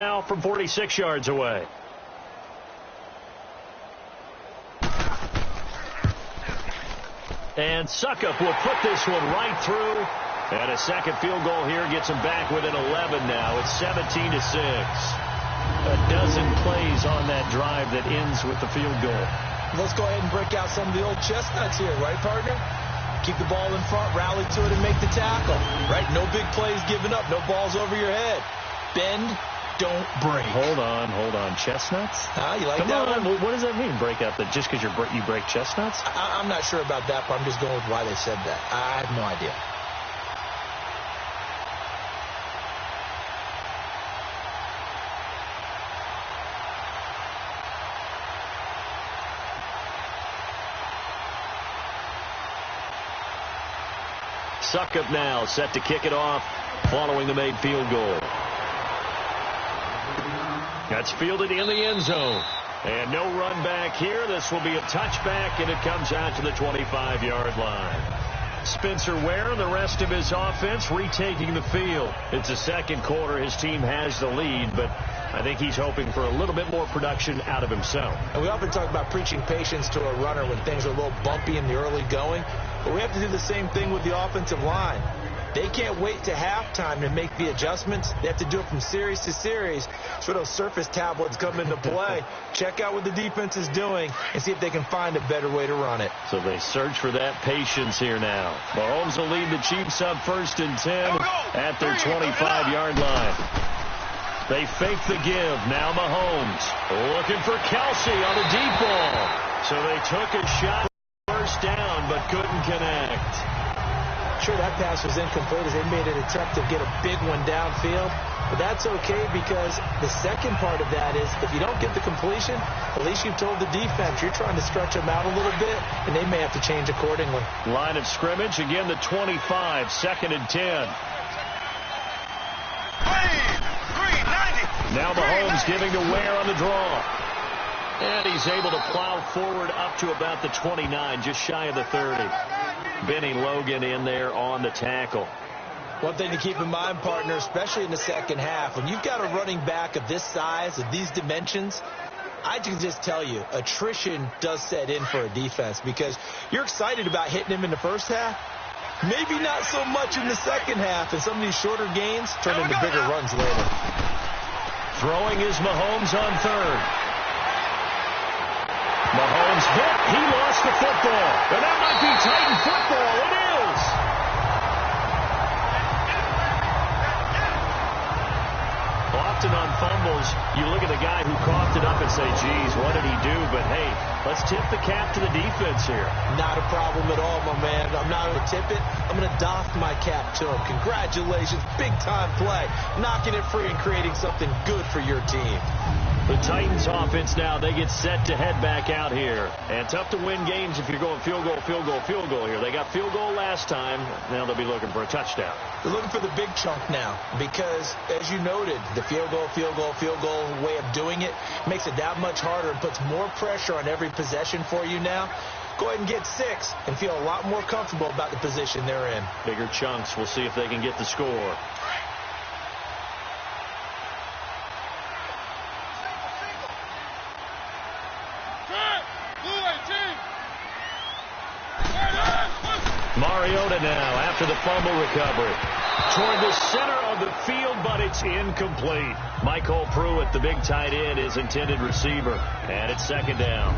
Now from 46 yards away. And Suckup will put this one right through. And a second field goal here gets him back within 11 now. It's 17-6. A dozen plays on that drive that ends with the field goal. Let's go ahead and break out some of the old chestnuts here, right, partner? Keep the ball in front, rally to it, and make the tackle, right? No big plays given up, no balls over your head. Bend, don't break. Hold on. Chestnuts? You like Come that on. one? What does that mean, break out? That just because you break chestnuts? I'm not sure about that, but I'm just going with why they said that. I have no idea. Suckup now set to kick it off following the made field goal. That's fielded in the end zone. And no run back here. This will be a touchback, and it comes out to the 25-yard line. Spencer Ware and the rest of his offense retaking the field. It's the second quarter. His team has the lead, but I think he's hoping for a little bit more production out of himself. And we often talk about preaching patience to a runner when things are a little bumpy in the early going, but we have to do the same thing with the offensive line. They can't wait to halftime to make the adjustments. They have to do it from series to series. So those surface tablets come into play. Check out what the defense is doing and see if they can find a better way to run it. So they search for that patience here now. Mahomes will lead the Chiefs up 1st and 10 at their 25-yard line. They fake the give. Now Mahomes looking for Kelsey on a deep ball. So they took a shot first down but couldn't connect. Sure, that pass was incomplete as they made an attempt to get a big one downfield. But that's okay because the second part of that is if you don't get the completion, at least you've told the defense you're trying to stretch them out a little bit, and they may have to change accordingly. Line of scrimmage, again the 25, 2nd and 10. Now Mahomes giving to Ware on the draw. And he's able to plow forward up to about the 29, just shy of the 30. Benny Logan in there on the tackle. One thing to keep in mind, partner, especially in the second half, when you've got a running back of this size, of these dimensions, I can just tell you, attrition does set in for a defense because you're excited about hitting him in the first half. Maybe not so much in the second half, and some of these shorter gains turn into bigger runs later. Throwing is Mahomes on 3rd. Mahomes hit. He lost the football. And that might be Titan football. It is. Often on fumbles, you look at the guy who coughed it up and say, geez, what did he do? But, hey, let's tip the cap to the defense here. Not a problem at all, my man. I'm not going to tip it. I'm going to doff my cap to him. Congratulations. Big-time play. Knocking it free and creating something good for your team. The Titans offense now, they get set to head back out here. And tough to win games if you're going field goal here. They got field goal last time. Now they'll be looking for a touchdown. They're looking for the big chunk now because, as you noted, the field goal way of doing it makes it that much harder and puts more pressure on every possession for you now. Go ahead and get 6 and feel a lot more comfortable about the position they're in. Bigger chunks. We'll see if they can get the score. Mariota now after the fumble recovery. Toward the center of the field, but it's incomplete. Michael Pruitt, the big tight end, is intended receiver. And it's 2nd down.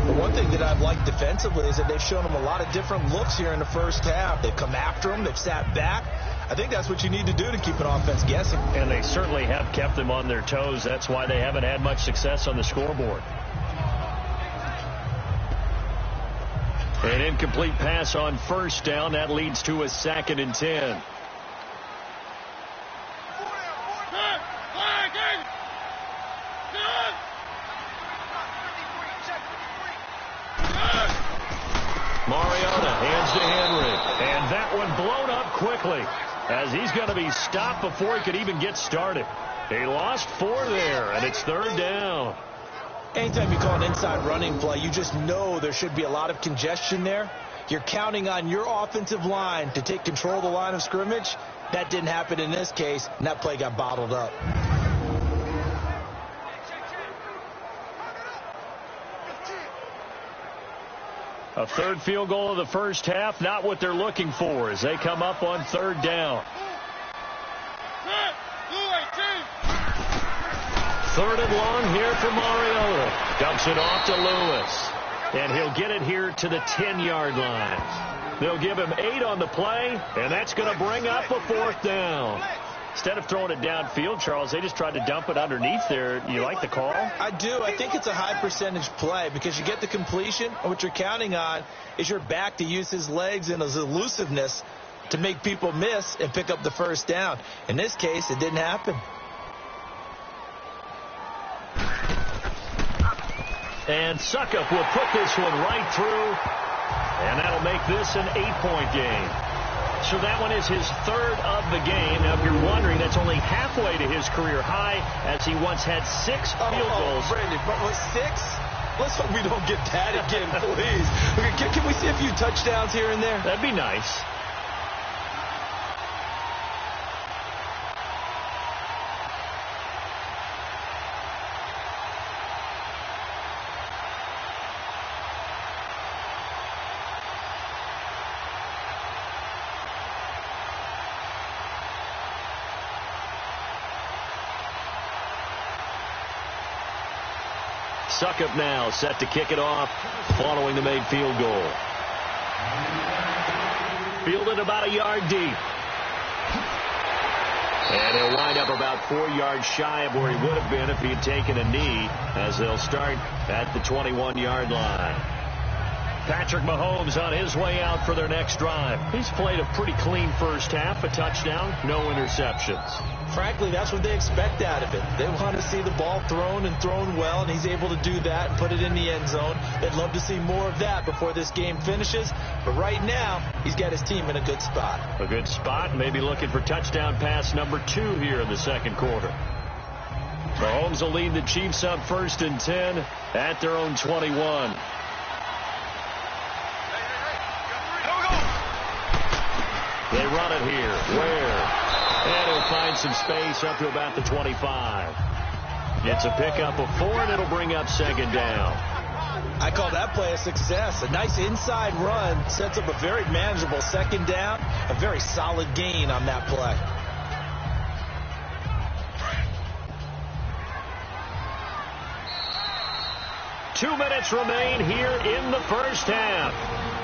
The one thing that I've liked defensively is that they've shown them a lot of different looks here in the first half. They've come after them. They've sat back. I think that's what you need to do to keep an offense guessing. And they certainly have kept them on their toes. That's why they haven't had much success on the scoreboard. An incomplete pass on 1st down. That leads to a 2nd and 10. Mariota hands to Henry. And that one blown up quickly as he's going to be stopped before he could even get started. He lost 4 there, and it's 3rd down. Anytime you call an inside running play, you just know there should be a lot of congestion there. You're counting on your offensive line to take control of the line of scrimmage. That didn't happen in this case, and that play got bottled up. A third field goal of the first half, not what they're looking for as they come up on third down. Third and long here for Mariota. Dumps it off to Lewis. And he'll get it here to the 10-yard line. They'll give him 8 on the play, and that's going to bring up a fourth down. Instead of throwing it downfield, Charles, they just tried to dump it underneath there. You like the call? I do. I think it's a high percentage play because you get the completion, and what you're counting on is your back to use his legs and his elusiveness to make people miss and pick up the first down. In this case, it didn't happen. And Suckup will put this one right through, and that'll make this an 8-point game. So that one is his third of the game. Now, if you're wondering, that's only halfway to his career high, as he once had 6 field goals. Brandon, but was 6? Let's hope we don't get that again, please. Okay, can we see a few touchdowns here and there? That'd be nice. Suckup now set to kick it off following the made field goal. Fielded about a yard deep. And he'll wind up about 4 yards shy of where he would have been if he had taken a knee, as they'll start at the 21-yard line. Patrick Mahomes on his way out for their next drive. He's played a pretty clean first half, a touchdown, no interceptions. Frankly, that's what they expect out of it. They want to see the ball thrown and thrown well, and he's able to do that and put it in the end zone. They'd love to see more of that before this game finishes. But right now, he's got his team in a good spot. A good spot, maybe looking for touchdown pass number 2 here in the second quarter. Mahomes will lead the Chiefs up 1st and 10 at their own 21. They run it here. Where? And he'll find some space up to about the 25. It's a pickup of 4, and it'll bring up 2nd down. I call that play a success. A nice inside run sets up a very manageable 2nd down. A very solid gain on that play. Two minutes remain here in the first half.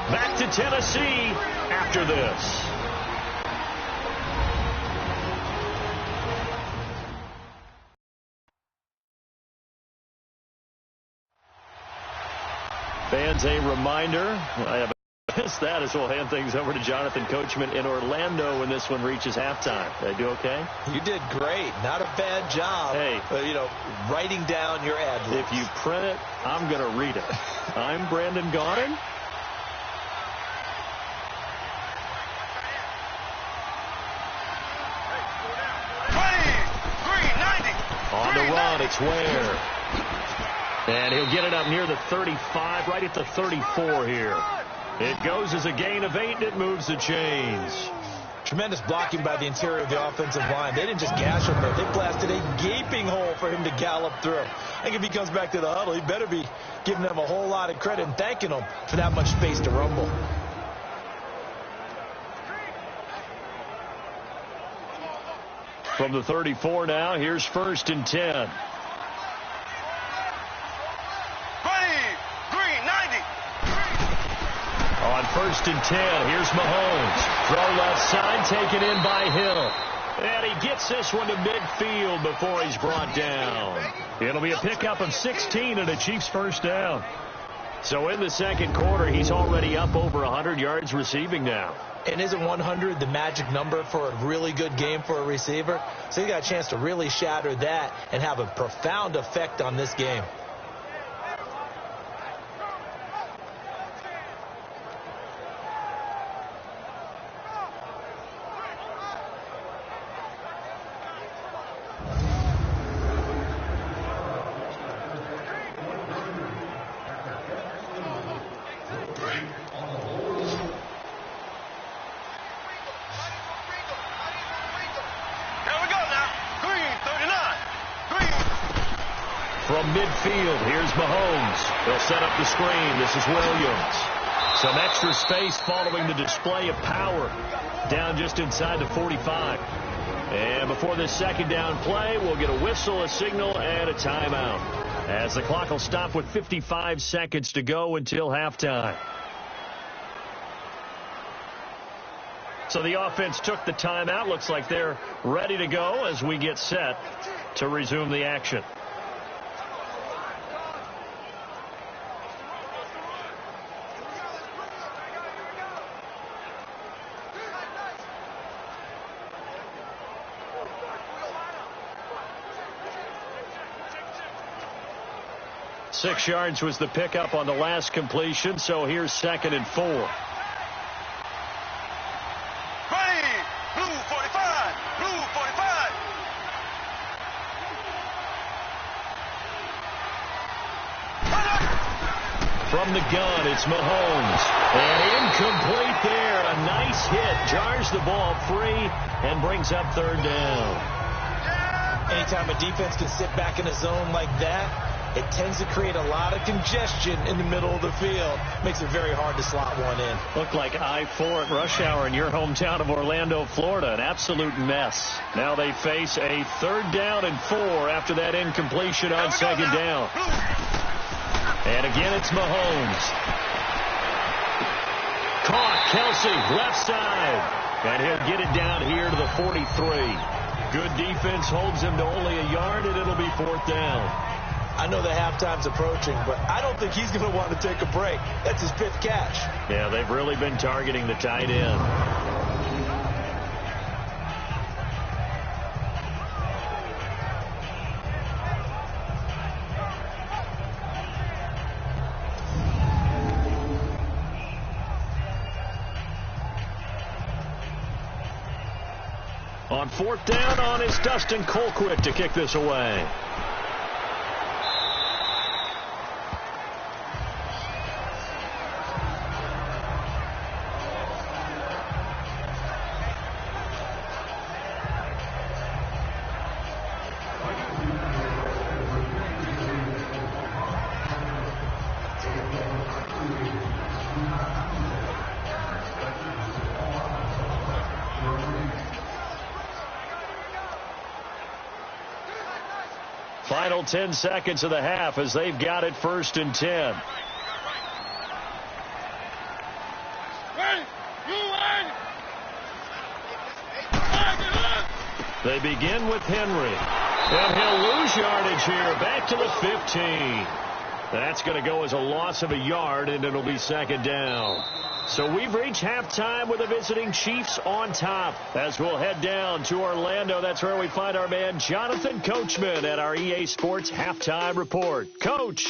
Back to Tennessee after this. Fans, a reminder, I have missed that as we'll hand things over to Jonathan Coachman in Orlando when this one reaches halftime. Did I do okay? You did great. Not a bad job. Hey. Writing down your ad-libs. If you print it, I'm going to read it. I'm Brandon Gaudin. On the run, it's Ware. And he'll get it up near the 35, right at the 34 here. It goes as a gain of 8, and it moves the chains. Tremendous blocking by the interior of the offensive line. They didn't just gash him there. They blasted a gaping hole for him to gallop through. I think if he comes back to the huddle, he better be giving them a whole lot of credit and thanking them for that much space to rumble. From the 34 now, here's 1st and 10. On 1st and 10, here's Mahomes. Throw left side, taken in by Hill. And he gets this one to midfield before he's brought down. It'll be a pickup of 16 and a Chiefs first down. So in the second quarter, he's already up over 100 yards receiving now. And isn't 100 the magic number for a really good game for a receiver? So he got a chance to really shatter that and have a profound effect on this game. From midfield, here's Mahomes. They'll set up the screen. This is Williams. Some extra space following the display of power down just inside the 45. And before this second down play, we'll get a whistle, a signal, and a timeout, as the clock will stop with 55 seconds to go until halftime. So the offense took the timeout. Looks like they're ready to go as we get set to resume the action. Six yards was the pickup on the last completion, so here's 2nd and 4. Blue 45, blue 45. From the gun, it's Mahomes. And incomplete there. A nice hit. Jars the ball free and brings up 3rd down. Anytime a defense can sit back in a zone like that, it tends to create a lot of congestion in the middle of the field. Makes it very hard to slot one in. Looked like I-4 at rush hour in your hometown of Orlando, Florida. An absolute mess. Now they face a 3rd down and 4 after that incompletion on 2nd down. And again, it's Mahomes. Caught, Kelsey, left side. And he'll get it down here to the 43. Good defense holds him to only a yard, and it'll be 4th down. I know that halftime's approaching, but I don't think he's going to want to take a break. That's his 5th catch. Yeah, they've really been targeting the tight end. On 4th down, on is Dustin Colquitt to kick this away. Final 10 seconds of the half as they've got it 1st and 10. They begin with Henry. And he'll lose yardage here. Back to the 15. That's going to go as a loss of a yard, and it'll be 2nd down. So we've reached halftime with the visiting Chiefs on top. As we'll head down to Orlando, that's where we find our man Jonathan Coachman at our EA Sports Halftime Report. Coach.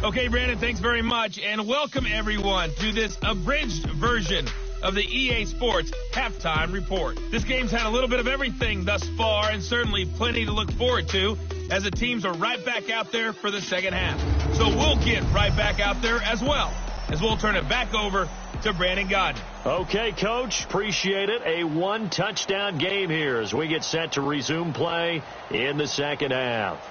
Okay, Brandon, thanks very much, and welcome everyone to this abridged version of the EA Sports Halftime Report. This game's had a little bit of everything thus far, and certainly plenty to look forward to, as the teams are right back out there for the second half. So we'll get right back out there as well, as we'll turn it back over to Brandon Godden. Okay, Coach, appreciate it. A 1-touchdown game here as we get set to resume play in the second half.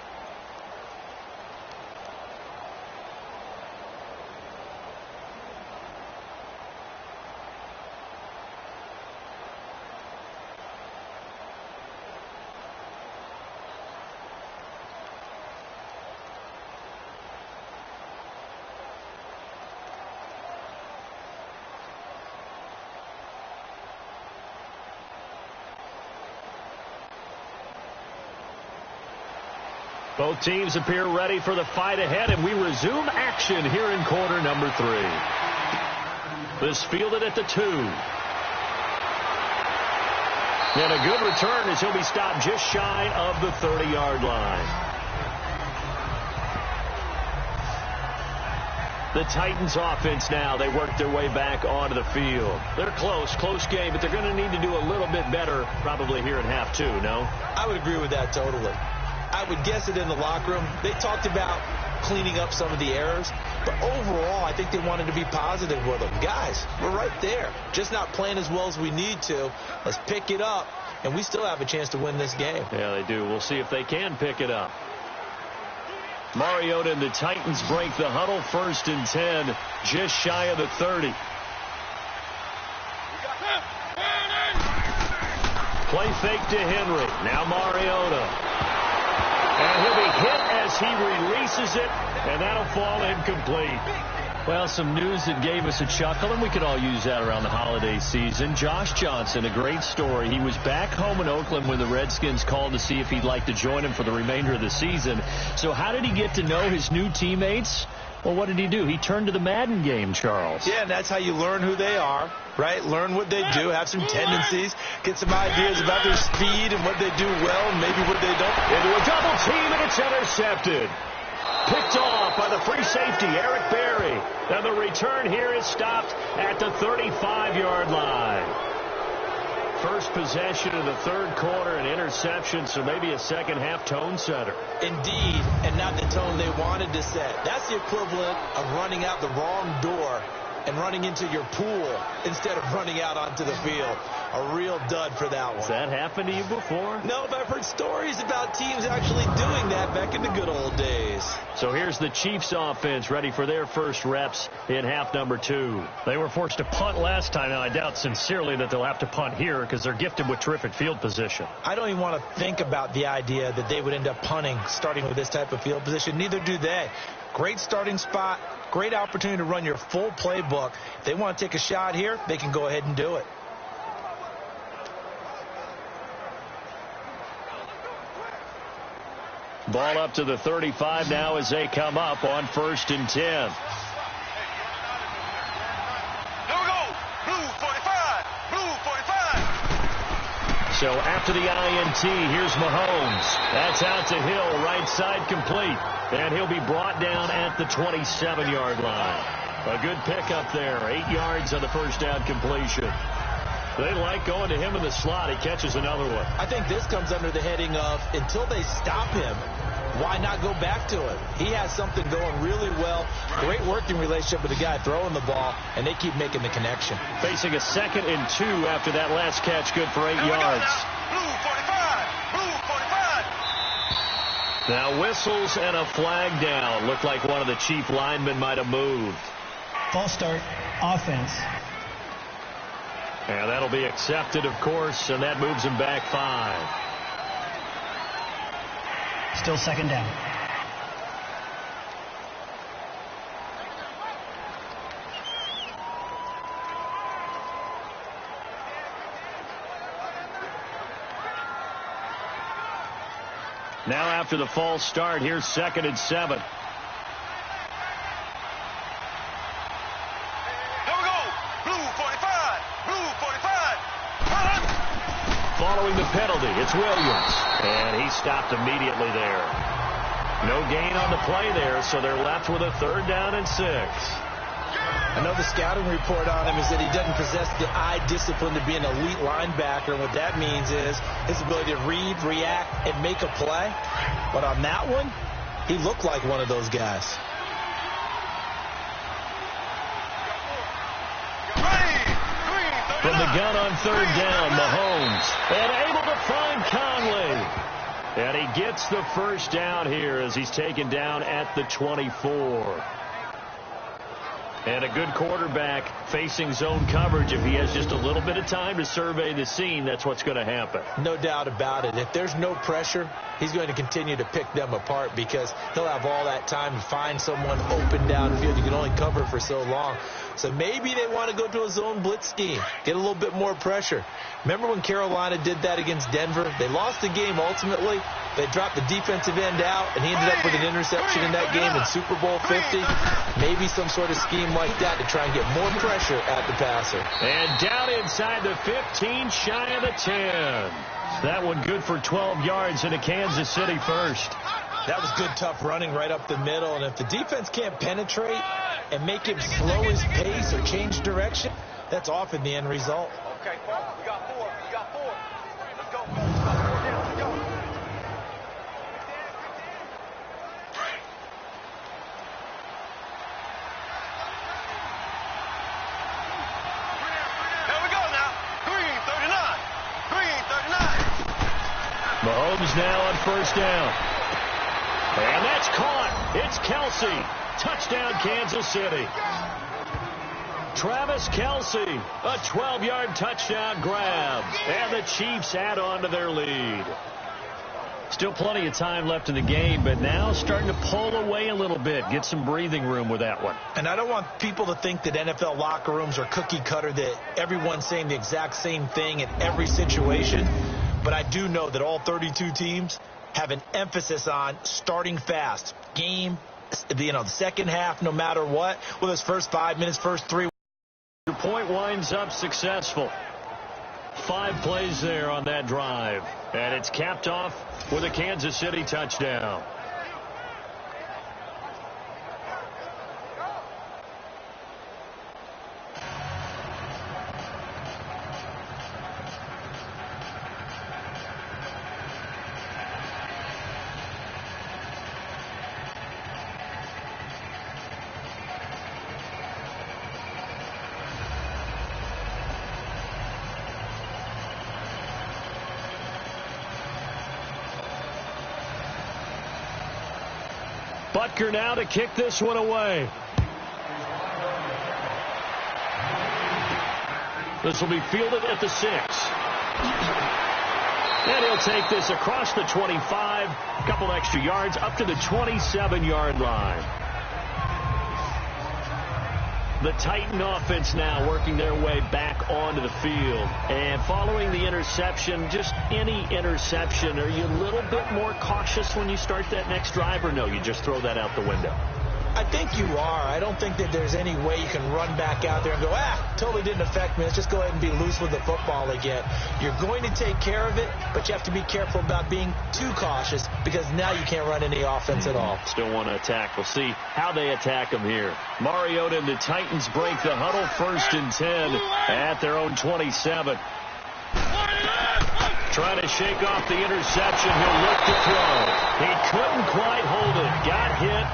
Both teams appear ready for the fight ahead, and we resume action here in quarter number 3. This fielded at the 2. And a good return as he'll be stopped just shy of the 30-yard line. The Titans offense now, they work their way back onto the field. They're close game, but they're going to need to do a little bit better probably here in half 2, no? I would agree with that totally. I would guess it in the locker room. They talked about cleaning up some of the errors, but overall, I think they wanted to be positive with them. Guys, we're right there. Just not playing as well as we need to. Let's pick it up, and we still have a chance to win this game. Yeah, they do. We'll see if they can pick it up. Mariota and the Titans break the huddle. 1st and 10, just shy of the 30. Play fake to Henry. Now Mariota. And he'll be hit as he releases it, and that'll fall incomplete. Well, some news that gave us a chuckle, and we could all use that around the holiday season. Josh Johnson, a great story. He was back home in Oakland when the Redskins called to see if he'd like to join him for the remainder of the season. So how did he get to know his new teammates? Well, what did he do? He turned to the Madden game, Charles. Yeah, and that's how you learn who they are, right? Learn what they do, have some tendencies, get some ideas about their speed and what they do well and maybe what they don't. Into a double team, and it's intercepted. Picked off by the free safety, Eric Berry. And the return here is stopped at the 35-yard line. First possession of the 3rd quarter, an interception, so maybe a second-half tone setter. Indeed, and not the tone they wanted to set. That's the equivalent of running out the wrong door and running into your pool instead of running out onto the field. A real dud for that one. Has that happened to you before? No, but I've heard stories about teams actually doing that back in the good old days. So here's the Chiefs offense ready for their first reps in half number 2. They were forced to punt last time. Now, I doubt sincerely that they'll have to punt here because they're gifted with terrific field position. I don't even want to think about the idea that they would end up punting starting with this type of field position. Neither do they. Great starting spot. Great opportunity to run your full playbook. If they want to take a shot here, they can go ahead and do it. Ball up to the 35 now as they come up on 1st and 10. Here we go. Blue 45. Blue 45. So after the INT, here's Mahomes. That's out to Hill, right side complete. And he'll be brought down at the 27-yard line. A good pickup there. 8 yards on the first down completion. They like going to him in the slot. He catches another one. I think this comes under the heading of until they stop him, why not go back to it? He has something going really well. Great working relationship with the guy throwing the ball, and they keep making the connection. Facing a 2nd and 2 after that last catch, good for 8 yards. Blue 45. Blue 45. Now whistles and a flag down. Looked like one of the Chief linemen might have moved. False start, offense. And that'll be accepted, of course, and that moves him back 5. Still 2nd down. Now after the false start, here's 2nd and 7. Following the penalty, it's Williams. And he stopped immediately there. No gain on the play there, so they're left with a 3rd down and 6. I know the scouting report on him is that he doesn't possess the eye discipline to be an elite linebacker. And what that means is his ability to read, react, and make a play. But on that one, he looked like one of those guys. From the gun on 3rd down, Mahomes. And able to find Conley. And he gets the first down here as he's taken down at the 24. And a good quarterback facing zone coverage. If he has just a little bit of time to survey the scene, that's what's going to happen. No doubt about it. If there's no pressure, he's going to continue to pick them apart because he'll have all that time to find someone open downfield. You can only cover for so long. So maybe they want to go to a zone blitz scheme, get a little bit more pressure. Remember when Carolina did that against Denver? They lost the game ultimately. They dropped the defensive end out, and he ended up with an interception in that game in Super Bowl 50. Maybe some sort of scheme like that to try and get more pressure at the passer. And down inside the 15, shy of the 10. That one good for 12 yards into Kansas City first. That was good, tough running right up the middle. And if the defense can't penetrate and make him slow his pace or change direction, that's often the end result. Okay, Paul, we got 4. We got 4. Let's go. Let's go. Here we go now. Green 39. Green 39. Mahomes now on 1st down. And that's caught. It's Kelsey. Touchdown, Kansas City. Travis Kelsey, a 12-yard touchdown grab. And the Chiefs add on to their lead. Still plenty of time left in the game, but now starting to pull away a little bit. Get some breathing room with that one. And I don't want people to think that NFL locker rooms are cookie cutter, that everyone's saying the exact same thing in every situation. But I do know that all 32 teams have an emphasis on starting fast. Game, the second half, no matter what. Well, those first 5 minutes, first 3. Your point winds up successful. 5 plays there on that drive. And it's capped off with a Kansas City touchdown. Butker now to kick this one away. This will be fielded at the 6. And he'll take this across the 25, a couple extra yards, up to the 27-yard line. The Titan offense now working their way back onto the field. And following the interception, just any interception, are you a little bit more cautious when you start that next drive, or no, you just throw that out the window? I think you are. I don't think that there's any way you can run back out there and go, totally didn't affect me. Let's just go ahead and be loose with the football again. You're going to take care of it, but you have to be careful about being too cautious, because now you can't run any offense at all. Still want to attack. We'll see how they attack them here. Mariota and the Titans break the huddle, 1st and 10 at their own 27. Trying to shake off the interception. He'll look to throw. He couldn't quite hold it. Got hit.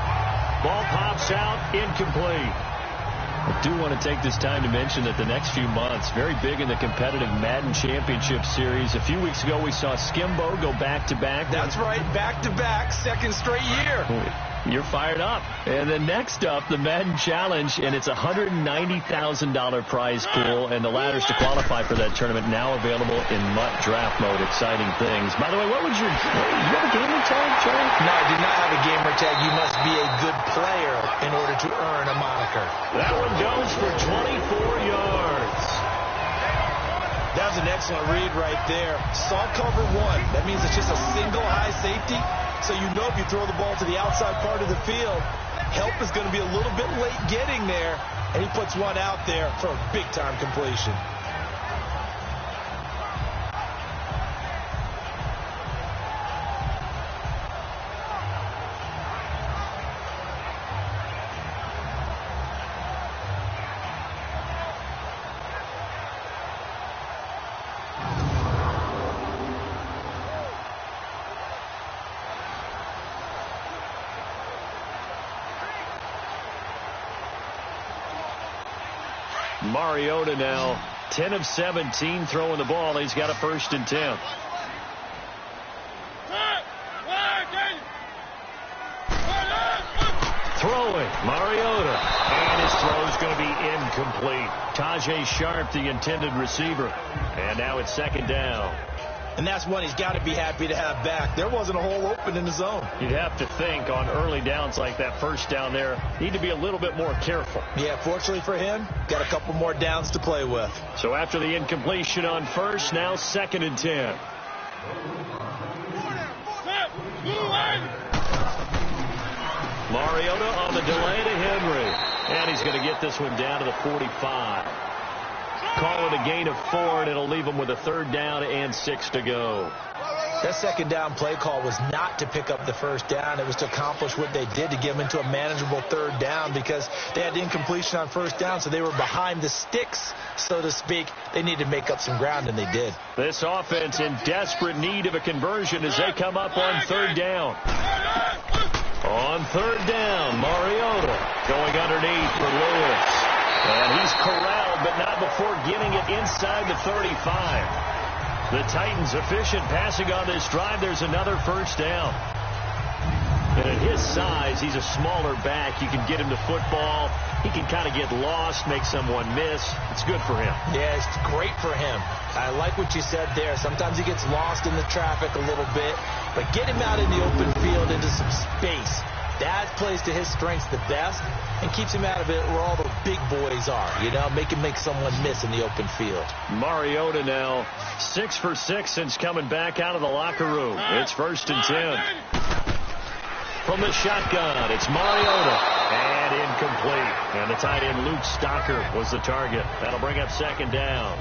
Ball pops out, incomplete. I do want to take this time to mention that the next few months, very big in the competitive Madden Championship Series. A few weeks ago, we saw Skimbo go back-to-back. That's right, back-to-back, second straight year. You're fired up. And then next up, the Madden Challenge, and it's a $190,000 prize pool, and the ladders to qualify for that tournament now available in MUT draft mode. Exciting things. By the way, what would you have a gamer tag, Joe? No, I do not have a gamer tag. You must be a good player in order to earn a moniker. That one goes for 24 yards. That was an excellent read right there. Saw cover 1. That means it's just a single high safety. So you know if you throw the ball to the outside part of the field, help is going to be a little bit late getting there. And he puts one out there for a big-time completion. Mariota now 10 of 17 throwing the ball. He's got a 1st and 10. Throwing Mariota, and his throw's going to be incomplete. Tajay Sharp, the intended receiver, and now it's 2nd down. And that's one he's got to be happy to have back. There wasn't a hole open in the zone. You'd have to think on early downs like that, 1st down there, need to be a little bit more careful. Yeah, fortunately for him, got a couple more downs to play with. So after the incompletion on 1st, now 2nd and 10. Mariota on the delay to Henry. And he's going to get this one down to the 45. Call it a gain of 4, and it'll leave him with a 3rd down and 6 to go. That 2nd down play call was not to pick up the 1st down. It was to accomplish what they did, to get them into a manageable 3rd down, because they had incompletion on 1st down, so they were behind the sticks, so to speak. They needed to make up some ground, and they did. This offense in desperate need of a conversion as they come up on 3rd down. On 3rd down, Mariota going underneath for Lewis. And he's corralled, but not before getting it inside the 35. The Titans efficient passing on this drive. There's another 1st down. And at his size, he's a smaller back. You can get him to football. He can kind of get lost, make someone miss. It's good for him. Yeah, it's great for him. I like what you said there. Sometimes he gets lost in the traffic a little bit, but get him out in the open field into some space. That plays to his strengths the best and keeps him out of it where all the big boys are. You know, make him make someone miss in the open field. Mariota now 6 for 6 since coming back out of the locker room. It's 1st and 10. From the shotgun, it's Mariota. And incomplete. And the tight end Luke Stocker was the target. That'll bring up 2nd down.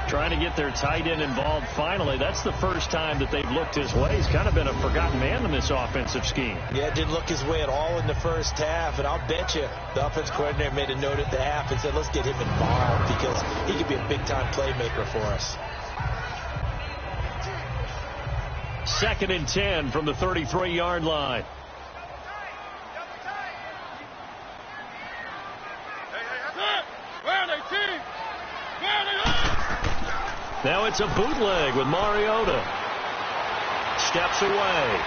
Trying to get their tight end involved finally. That's the first time that they've looked his way. He's kind of been a forgotten man in this offensive scheme. Yeah, didn't look his way at all in the first half. And I'll bet you the offense coordinator made a note at the half and said, let's get him involved because he could be a big-time playmaker for us. 2nd and 10 from the 33-yard line. Now it's a bootleg with Mariota. Steps away.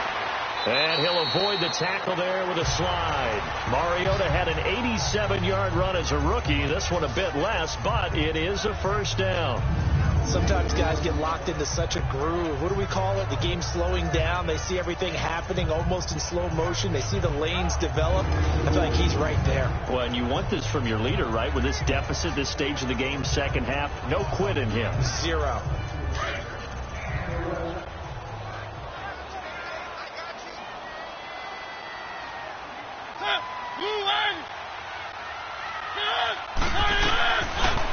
And he'll avoid the tackle there with a slide. Mariota had an 87-yard run as a rookie. This one a bit less, but it is a 1st down. Sometimes guys get locked into such a groove. What do we call it? The game's slowing down. They see everything happening almost in slow motion. They see the lanes develop. I feel like he's right there. Well, and you want this from your leader, right? With this deficit, this stage of the game, second half, no quit in him. 0.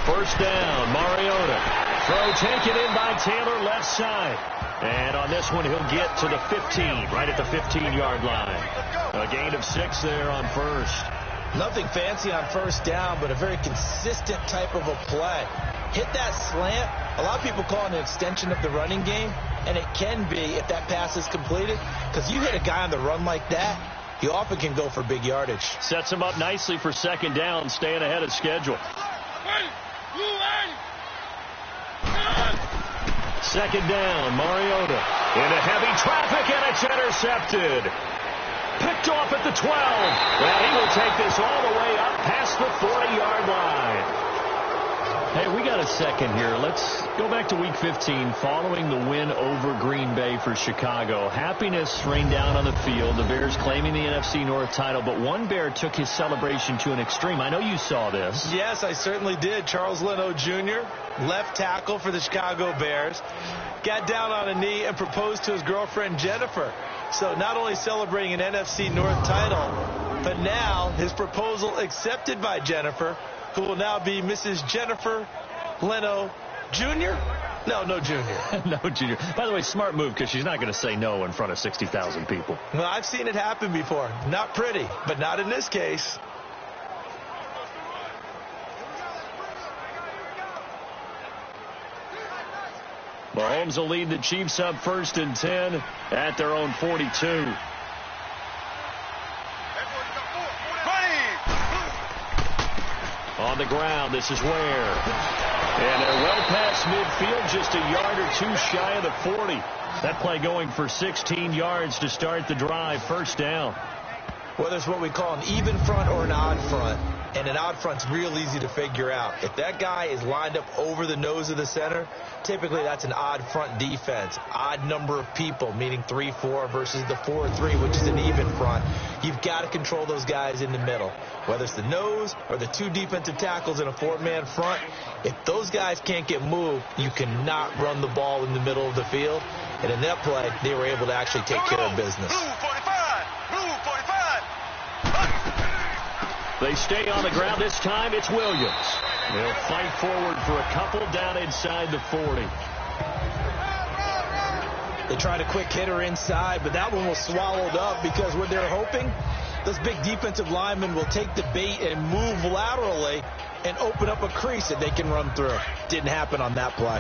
First down, Mariota. Throw taken in by Taylor, left side. And on this one, he'll get to the 15, right at the 15-yard line. A gain of 6 there on 1st. Nothing fancy on 1st down, but a very consistent type of a play. Hit that slant. A lot of people call it an extension of the running game, and it can be if that pass is completed, because you hit a guy on the run like that, you often can go for big yardage. Sets him up nicely for 2nd down, staying ahead of schedule. 2nd down, Mariota into heavy traffic, and it's intercepted. Picked off at the 12. Well, he will take this all the way up past the 40-yard line. Hey, we got a second here. Let's go back to Week 15 following the win over Green Bay for Chicago. Happiness rained down on the field. The Bears claiming the NFC North title, but one Bear took his celebration to an extreme. I know you saw this. Yes, I certainly did. Charles Leno Jr., left tackle for the Chicago Bears, got down on a knee and proposed to his girlfriend Jennifer. So not only celebrating an NFC North title, but now his proposal accepted by Jennifer, who will now be Mrs. Jennifer Leno Jr.? No Junior. No Junior. By the way, smart move, because she's not going to say no in front of 60,000 people. Well, I've seen it happen before. Not pretty, but not in this case. Mahomes will lead the Chiefs up 1st and 10 at their own 42. On the ground, this is Ware. And they're well past midfield, just a yard or two shy of the 40. That play going for 16 yards to start the drive. 1st down. Well, there's what we call an even front or an odd front. And an odd front's real easy to figure out. If that guy is lined up over the nose of the center, typically that's an odd front defense. Odd number of people, meaning 3-4 versus the 4-3, which is an even front. You've got to control those guys in the middle. Whether it's the nose or the 2 defensive tackles in a 4-man front, if those guys can't get moved, you cannot run the ball in the middle of the field. And in that play, they were able to actually take care of business. They stay on the ground. This time it's Williams. They'll fight forward for a couple down inside the 40. They tried a quick hitter inside, but that one was swallowed up because what they're hoping, those big defensive linemen will take the bait and move laterally and open up a crease that they can run through. Didn't happen on that play.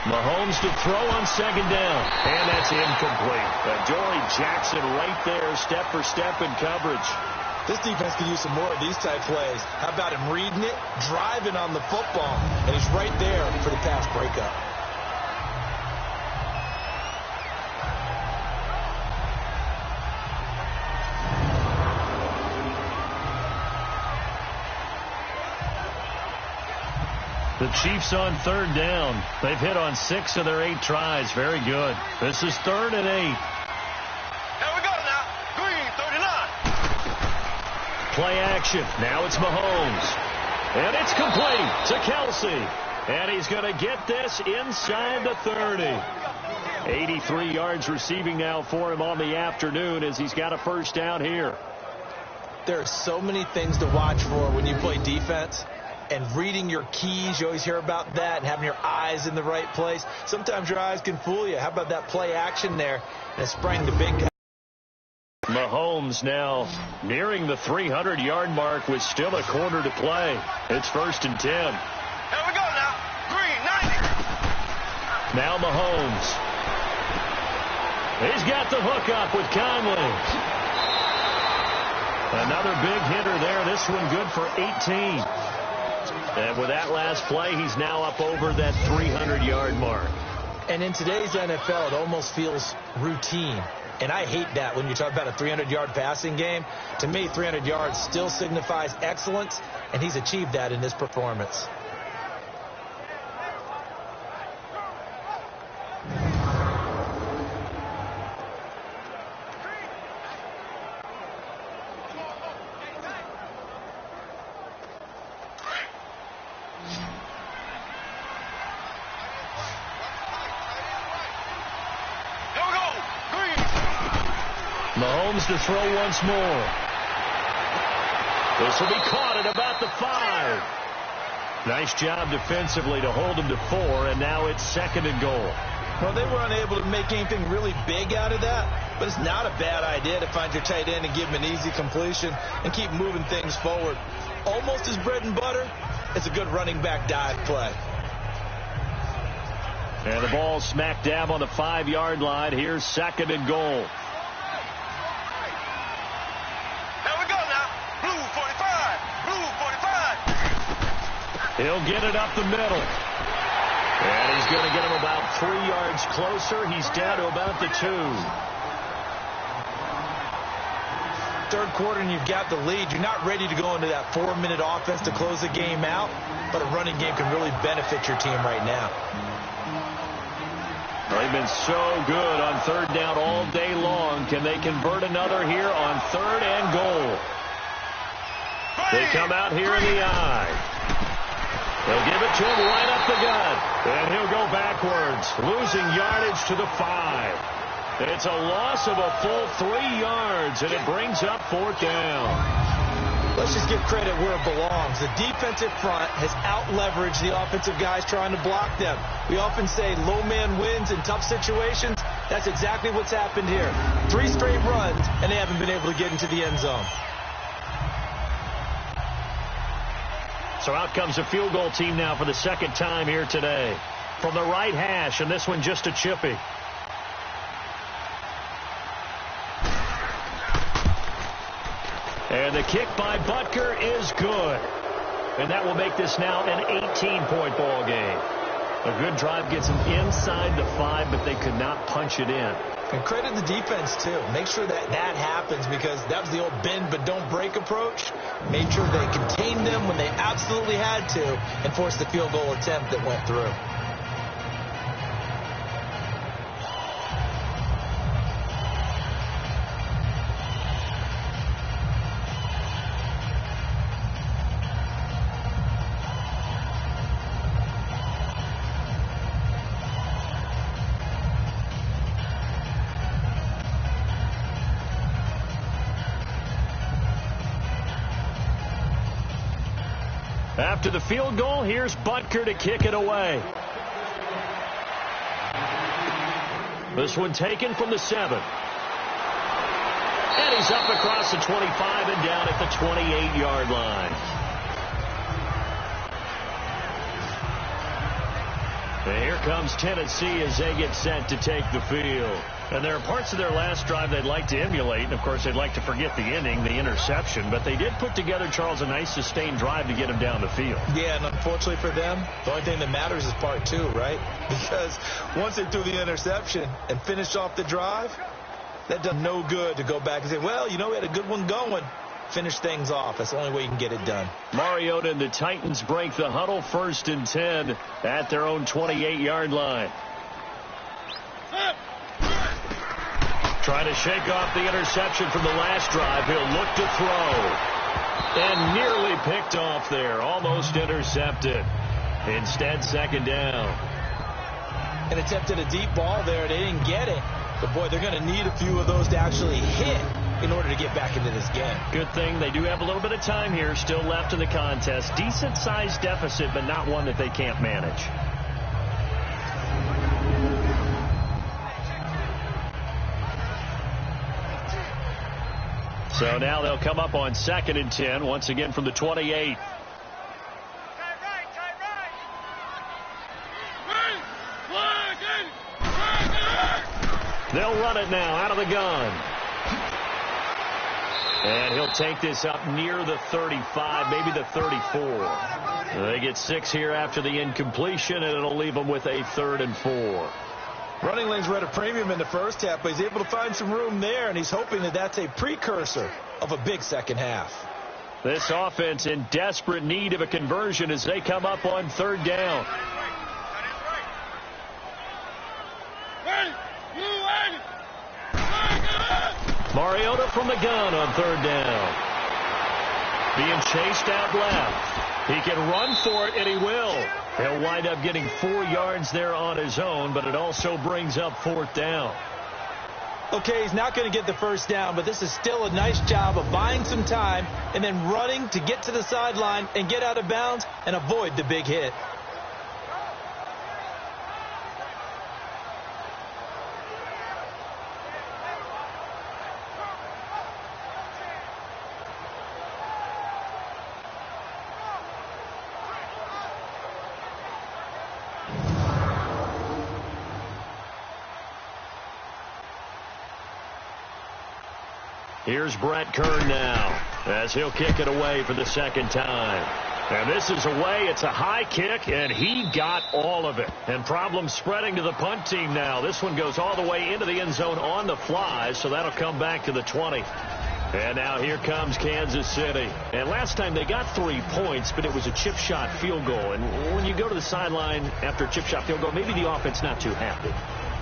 Mahomes to throw on 2nd down, and that's incomplete. Dory Jackson right there, step for step in coverage. This defense could use some more of these type plays. How about him reading it, driving on the football, and he's right there for the pass breakup. The Chiefs on 3rd down. They've hit on 6 of their 8 tries. Very good. This is 3rd and 8. Here we go now. Green, 39. Play action. Now it's Mahomes. And it's complete to Kelsey. And he's going to get this inside the 30. 83 yards receiving now for him on the afternoon as he's got a first down here. There are so many things to watch for when you play defense. And reading your keys, you always hear about that, and having your eyes in the right place. Sometimes your eyes can fool you. How about that play action there? And it sprang the big guy. Mahomes now nearing the 300-yard mark with still a quarter to play. It's 1st and 10. Here we go now. Green, 90. Now Mahomes. He's got the hook up with Conley. Another big hitter there. This one good for 18. And with that last play, he's now up over that 300-yard mark. And in today's NFL, it almost feels routine. And I hate that when you talk about a 300-yard passing game. To me, 300 yards still signifies excellence, and he's achieved that in this performance. Mahomes to throw once more. This will be caught at about the 5. Nice job defensively to hold him to 4, and now it's 2nd and goal. Well, they were unable to make anything really big out of that, but it's not a bad idea to find your tight end and give him an easy completion and keep moving things forward. Almost his bread and butter. It's a good running back dive play. And the ball smack dab on the 5-yard line. Here's 2nd and goal. He'll get it up the middle. And he's going to get him about 3 yards closer. He's down to about the 2. 3rd quarter and you've got the lead. You're not ready to go into that 4-minute offense to close the game out, but a running game can really benefit your team right now. They've been so good on 3rd down all day long. Can they convert another here on 3rd and goal? They come out here in the eye. They'll give it to him right up the gut. And he'll go backwards, losing yardage to the 5. It's a loss of a full 3 yards, and it brings up 4th down. Let's just give credit where it belongs. The defensive front has out-leveraged the offensive guys trying to block them. We often say low man wins in tough situations. That's exactly what's happened here. 3 straight runs, and they haven't been able to get into the end zone. So out comes a field goal team now for the 2nd time here today. From the right hash, and this one just a chippy. And the kick by Butker is good. And that will make this now an 18-point ball game. A good drive gets them inside the 5, but they could not punch it in. And credit the defense, too. Make sure that happens, because that was the old bend but don't break approach. Made sure they contained them when they absolutely had to and forced the field goal attempt that went through. After the field goal, here's Butker to kick it away. This one taken from the 7. And he's up across the 25 and down at the 28-yard line. And here comes Tennessee as they get set to take the field. And there are parts of their last drive they'd like to emulate. And, of course, they'd like to forget the ending, the interception. But they did put together, Charles, a nice sustained drive to get him down the field. Yeah, and unfortunately for them, the only thing that matters is part two, right? Because once they threw the interception and finished off the drive, that does no good to go back and say, well, you know, we had a good one going. Finish things off. That's the only way you can get it done. Mariota and the Titans break the huddle, 1st and 10 at their own 28-yard line. Trying to shake off the interception from the last drive. He'll look to throw. And nearly picked off there. Almost intercepted. Instead, 2nd down. And attempted a deep ball there. They didn't get it. But, boy, they're going to need a few of those to actually hit in order to get back into this game. Good thing they do have a little bit of time here still left in the contest. Decent-sized deficit, but not one that they can't manage. So now they'll come up on 2nd and 10, once again from the 28. They'll run it now out of the gun. And he'll take this up near the 35, maybe the 34. They get 6 here after the incompletion, and it'll leave them with a 3rd and 4. Running lanes were at a premium in the first half, but he's able to find some room there, and he's hoping that that's a precursor of a big second half. This offense in desperate need of a conversion as they come up on 3rd down. Mariota from the gun on 3rd down. Being chased out left. He can run for it, and he will. He'll wind up getting 4 yards there on his own, but it also brings up 4th down. Okay, he's not going to get the 1st down, but this is still a nice job of buying some time and then running to get to the sideline and get out of bounds and avoid the big hit. Here's Brett Kern now as he'll kick it away for the 2nd time. And this is away. It's a high kick, and he got all of it. And problems spreading to the punt team now. This one goes all the way into the end zone on the fly, so that'll come back to the 20. And now here comes Kansas City. And last time they got 3 points, but it was a chip shot field goal. And when you go to the sideline after a chip shot field goal, maybe the offense not too happy.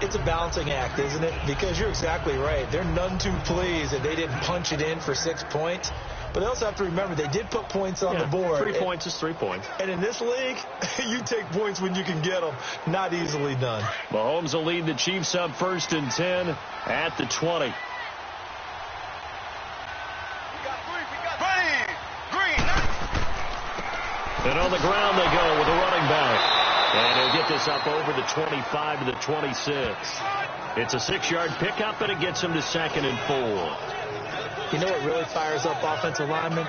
It's a balancing act, isn't it? Because you're exactly right. They're none too pleased that they didn't punch it in for 6 points. But they also have to remember they did put points on the board. 3 points is 3 points. And in this league, you take points when you can get them. Not easily done. Mahomes will lead the Chiefs up 1st and 10 at the 20. And on the ground they go with a running back. And he'll get this up over the 25 to the 26. It's a 6-yard pickup, and it gets him to 2nd and 4. You know what really fires up offensive linemen?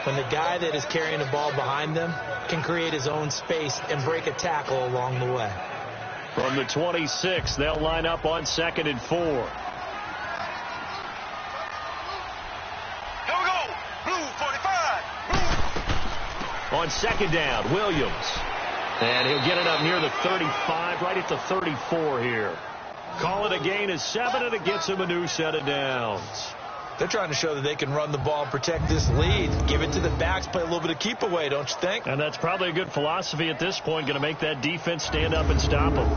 When the guy that is carrying the ball behind them can create his own space and break a tackle along the way. From the 26, they'll line up on 2nd and 4. Here we go. Blue 45. Blue. On 2nd down, Williams. And he'll get it up near the 35, right at the 34 here. Call it a gain of 7, and it gets him a new set of downs. They're trying to show that they can run the ball and protect this lead. Give it to the backs, play a little bit of keep away, don't you think? And that's probably a good philosophy at this point, going to make that defense stand up and stop them.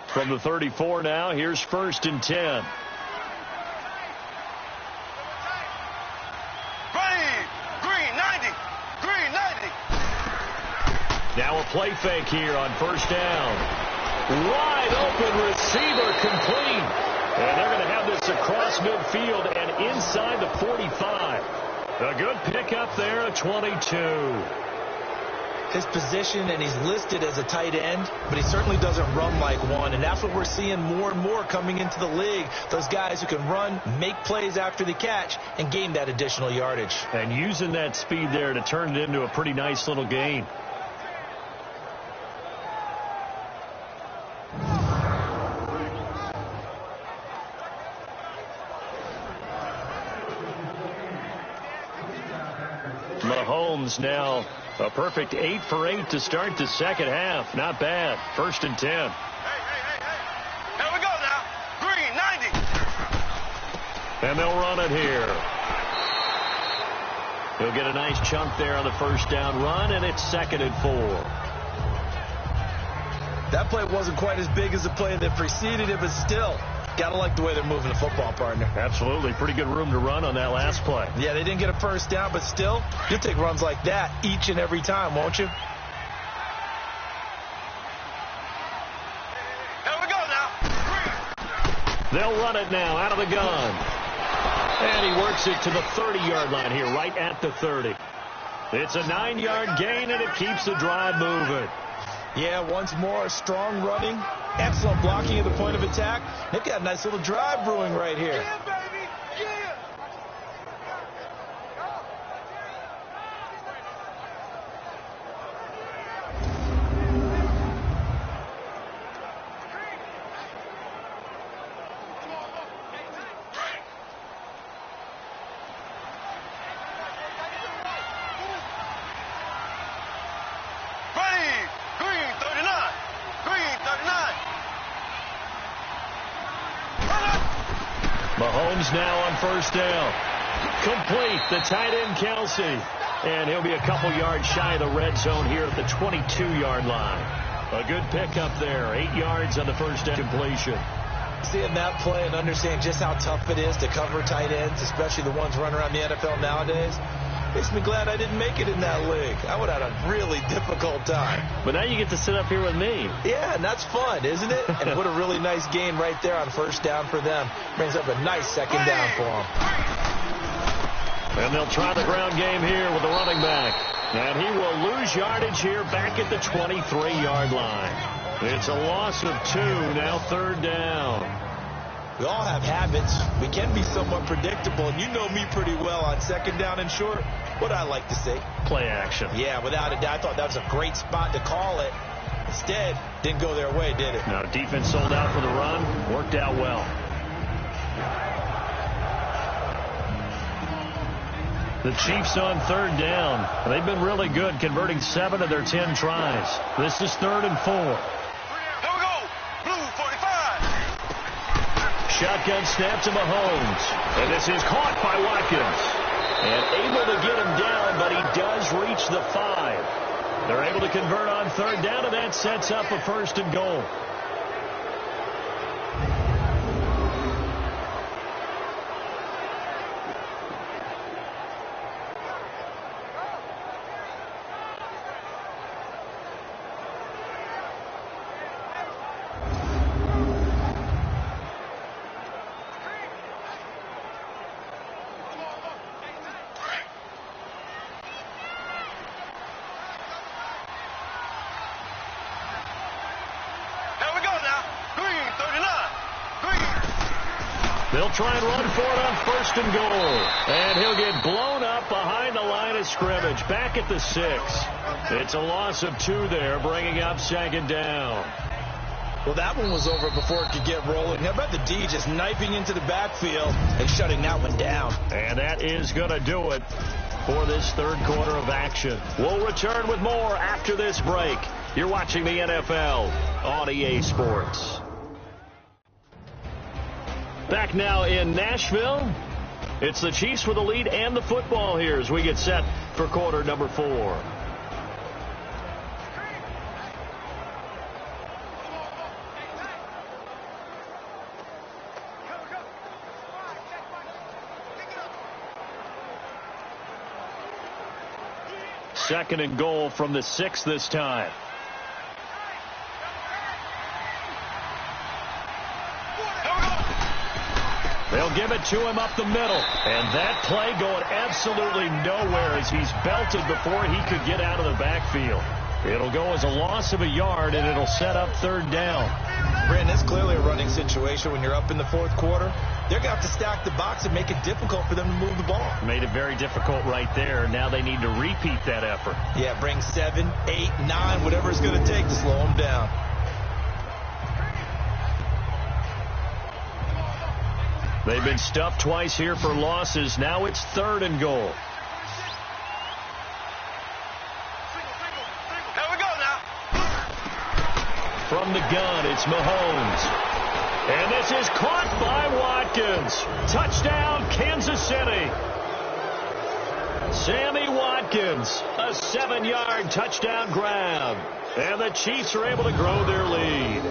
From the 34 now, here's 1st and 10. Now a play fake here on 1st down. Wide open receiver complete. And they're going to have this across midfield and inside the 45. A good pickup there at 22. His position, and he's listed as a tight end, but he certainly doesn't run like one. And that's what we're seeing more and more coming into the league. Those guys who can run, make plays after the catch, and gain that additional yardage. And using that speed there to turn it into a pretty nice little gain. Mahomes now a perfect 8 for 8 to start the second half. Not bad. 1st and 10. Hey. Here we go now. Green, 90. And they'll run it here. He'll get a nice chunk there on the first down run, and it's 2nd and 4. That play wasn't quite as big as the play that preceded it, but still, got to like the way they're moving the football, partner. Absolutely. Pretty good room to run on that last play. Yeah, they didn't get a first down, but still, you'll take runs like that each and every time, won't you? Here we go now. They'll run it now out of the gun. And he works it to the 30-yard line here, right at the 30. It's a 9-yard gain, and it keeps the drive moving. Yeah, once more, strong running, excellent blocking at the point of attack. They've got a nice little drive brewing right here. Yeah, baby. Yeah. Mahomes now on first down. Complete, the tight end Kelsey. And he'll be a couple yards shy of the red zone here at the 22-yard line. A good pickup there. 8 yards on the first down completion. Seeing that play and understanding just how tough it is to cover tight ends, especially the ones running around the NFL nowadays, makes me glad I didn't make it in that league. I would have had a really difficult time. But now you get to sit up here with me. Yeah, and that's fun, isn't it? And what a really nice gain right there on first down for them. Brings up a nice second down for them. And they'll try the ground game here with the running back. And he will lose yardage here back at the 23-yard line. It's a loss of 2, now 3rd down. We all have habits. We can be somewhat predictable, and you know me pretty well on 2nd down and short. What I like to say. Play action. Yeah, without a doubt. I thought that was a great spot to call it. Instead, didn't go their way, did it? No, defense sold out for the run. Worked out well. The Chiefs on 3rd down. They've been really good, converting 7 of their 10 tries. This is 3rd and 4. Here we go. Blue 45. Shotgun snap to Mahomes. And this is caught by Watkins. And able to get him down, but he does reach the 5. They're able to convert on 3rd down, and that sets up a 1st and goal. They'll try and run for it on 1st and goal. And he'll get blown up behind the line of scrimmage. Back at the 6. It's a loss of 2 there, bringing up 2nd down. Well, that one was over before it could get rolling. How about the D just knifing into the backfield and shutting that one down? And that is going to do it for this 3rd quarter of action. We'll return with more after this break. You're watching the NFL on EA Sports. Back now in Nashville. It's the Chiefs for the lead and the football here as we get set for quarter number 4. Second and goal from the 6 this time. They'll give it to him up the middle. And that play going absolutely nowhere as he's belted before he could get out of the backfield. It'll go as a loss of a yard, and it'll set up 3rd down. Brandon, it's clearly a running situation when you're up in the 4th quarter. They're going to have to stack the box and make it difficult for them to move the ball. Made it very difficult right there. Now they need to repeat that effort. Yeah, bring 7, 8, 9, whatever it's going to take to slow them down. They've been stuffed twice here for losses. Now it's 3rd and goal. the gun. It's Mahomes. And this is caught by Watkins. Touchdown, Kansas City. Sammy Watkins, a 7-yard touchdown grab. And the Chiefs are able to grow their lead.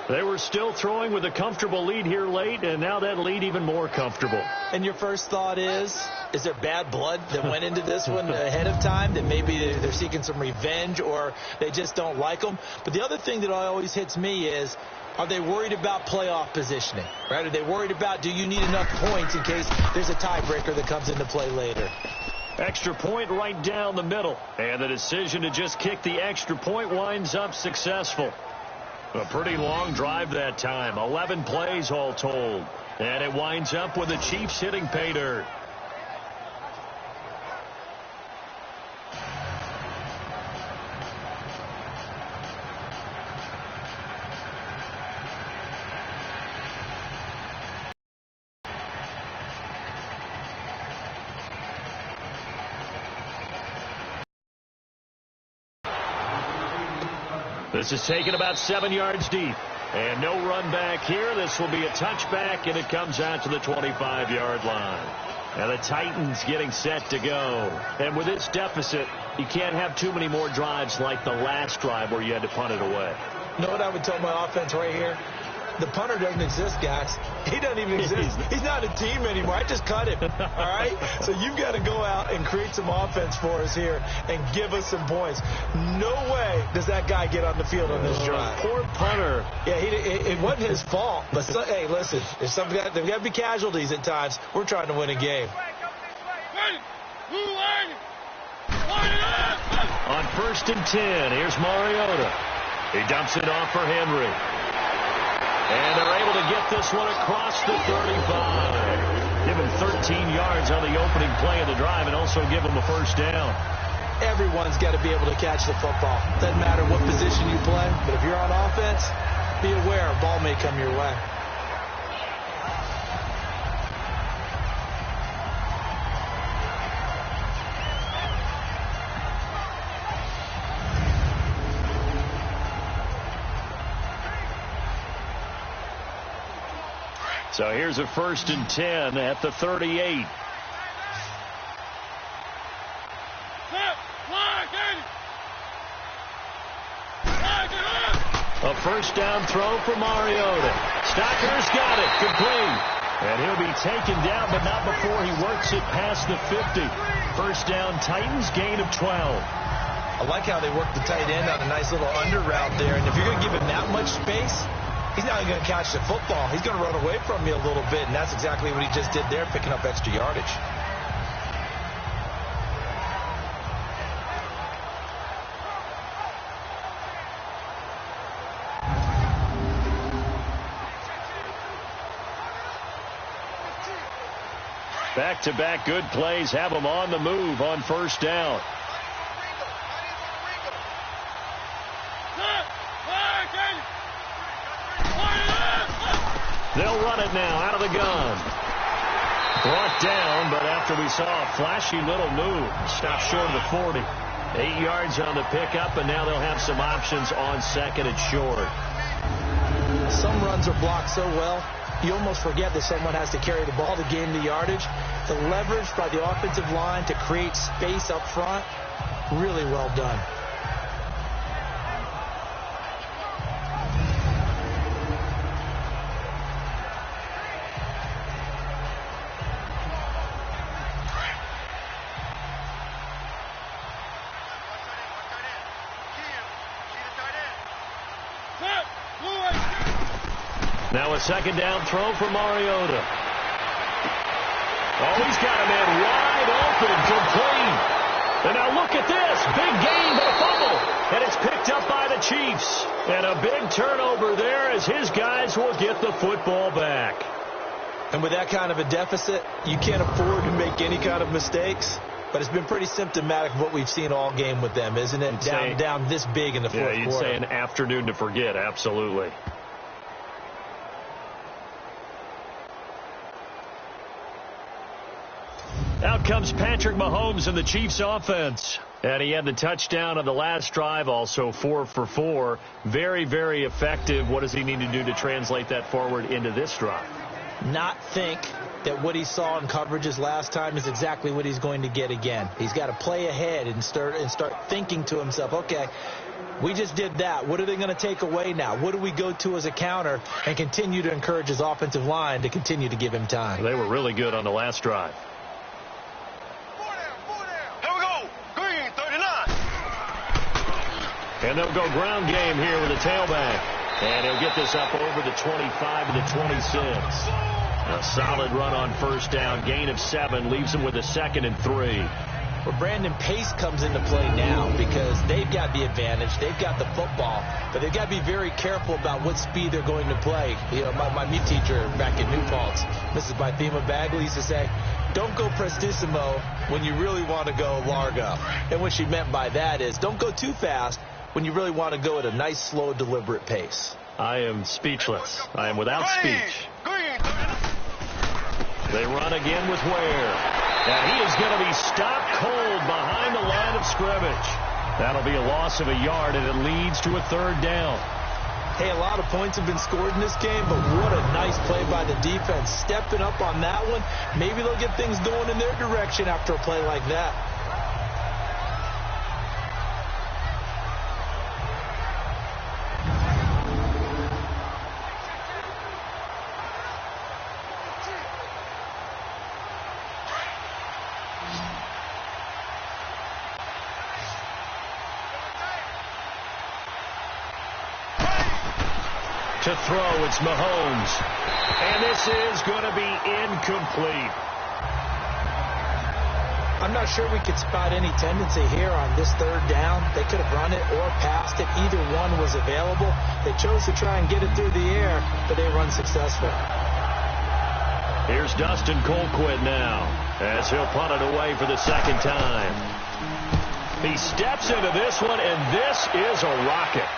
They were still throwing with a comfortable lead here late, and now that lead even more comfortable. And your first thought is there bad blood that went into this one ahead of time, that maybe they're seeking some revenge or they just don't like them? But the other thing that always hits me is, are they worried about playoff positioning? Right? Are they worried about, do you need enough points in case there's a tiebreaker that comes into play later? Extra point right down the middle. And the decision to just kick the extra point winds up successful. A pretty long drive that time. 11 plays all told. And it winds up with the Chiefs hitting pay dirt. This is taken about 7 yards deep. And no run back here. This will be a touchback, and it comes out to the 25-yard line. And the Titans getting set to go. And with this deficit, you can't have too many more drives like the last drive where you had to punt it away. You know what I would tell my offense right here? The punter doesn't exist, guys. He doesn't even exist. He's not a team anymore. I just cut him. All right? So you've got to go out and create some offense for us here and give us some points. No way does that guy get on the field on this drive. Poor punter. Yeah, it wasn't his fault. But, hey, listen, there's got to be casualties at times. We're trying to win a game. On 1st and 10, here's Mariota. He dumps it off for Henry. And they're able to get this one across the 35. Give him 13 yards on the opening play of the drive and also give him a first down. Everyone's got to be able to catch the football. Doesn't matter what position you play, but if you're on offense, be aware a ball may come your way. So here's a 1st and 10 at the 38. A first down throw for Mariota. Stocker's got it. Complete. And he'll be taken down, but not before he works it past the 50. First down, Titans, gain of 12. I like how they work the tight end on a nice little under route there. And if you're going to give him that much space, he's not going to catch the football. He's going to run away from you a little bit, and that's exactly what he just did there, picking up extra yardage. Back-to-back good plays have them on the move on first down. They'll run it now out of the gun. Brought down, but after we saw a flashy little move, stopped short of the 40. 8 yards on the pickup, and now they'll have some options on second and short. Some runs are blocked so well, you almost forget that someone has to carry the ball to gain the yardage. The leverage by the offensive line to create space up front, really well done. Now a second down throw for Mariota. Oh, he's got a man wide open, complete. And now look at this. Big gain, but a fumble. And it's picked up by the Chiefs. And a big turnover there as his guys will get the football back. And with that kind of a deficit, you can't afford to make any kind of mistakes. But it's been pretty symptomatic of what we've seen all game with them, isn't it? Down this big in the fourth quarter. Yeah, you'd say an afternoon to forget, absolutely. Out comes Patrick Mahomes in the Chiefs offense. And he had the touchdown on the last drive, also 4 for 4. Very, very effective. What does he need to do to translate that forward into this drive? Not think that what he saw in coverages last time is exactly what he's going to get again. He's got to play ahead and start thinking to himself, okay, we just did that. What are they going to take away now? What do we go to as a counter? And continue to encourage his offensive line to continue to give him time. They were really good on the last drive. And they'll go ground game here with a tailback. And he'll get this up over the 25 to the 26. A solid run on first down. Gain of 7 leaves him with a 2nd and 3. Well, Brandon, pace comes into play now because they've got the advantage. They've got the football. But they've got to be very careful about what speed they're going to play. You know, my meat teacher back in New Paltz, Mrs. Bythema Bagley, used to say, don't go prestissimo when you really want to go largo. And what she meant by that is don't go too fast when you really want to go at a nice, slow, deliberate pace. I am speechless. I am without speech. They run again with Ware. And he is going to be stopped cold behind the line of scrimmage. That'll be a loss of a yard, and it leads to a 3rd down. Hey, a lot of points have been scored in this game, but what a nice play by the defense. Stepping up on that one. Maybe they'll get things going in their direction after a play like that. To throw, it's Mahomes. And this is going to be incomplete. I'm not sure we could spot any tendency here on this 3rd down. They could have run it or passed it. Either one was available. They chose to try and get it through the air, but they run successful. Here's Dustin Colquitt now as he'll punt it away for the 2nd time. He steps into this one, and this is a rocket.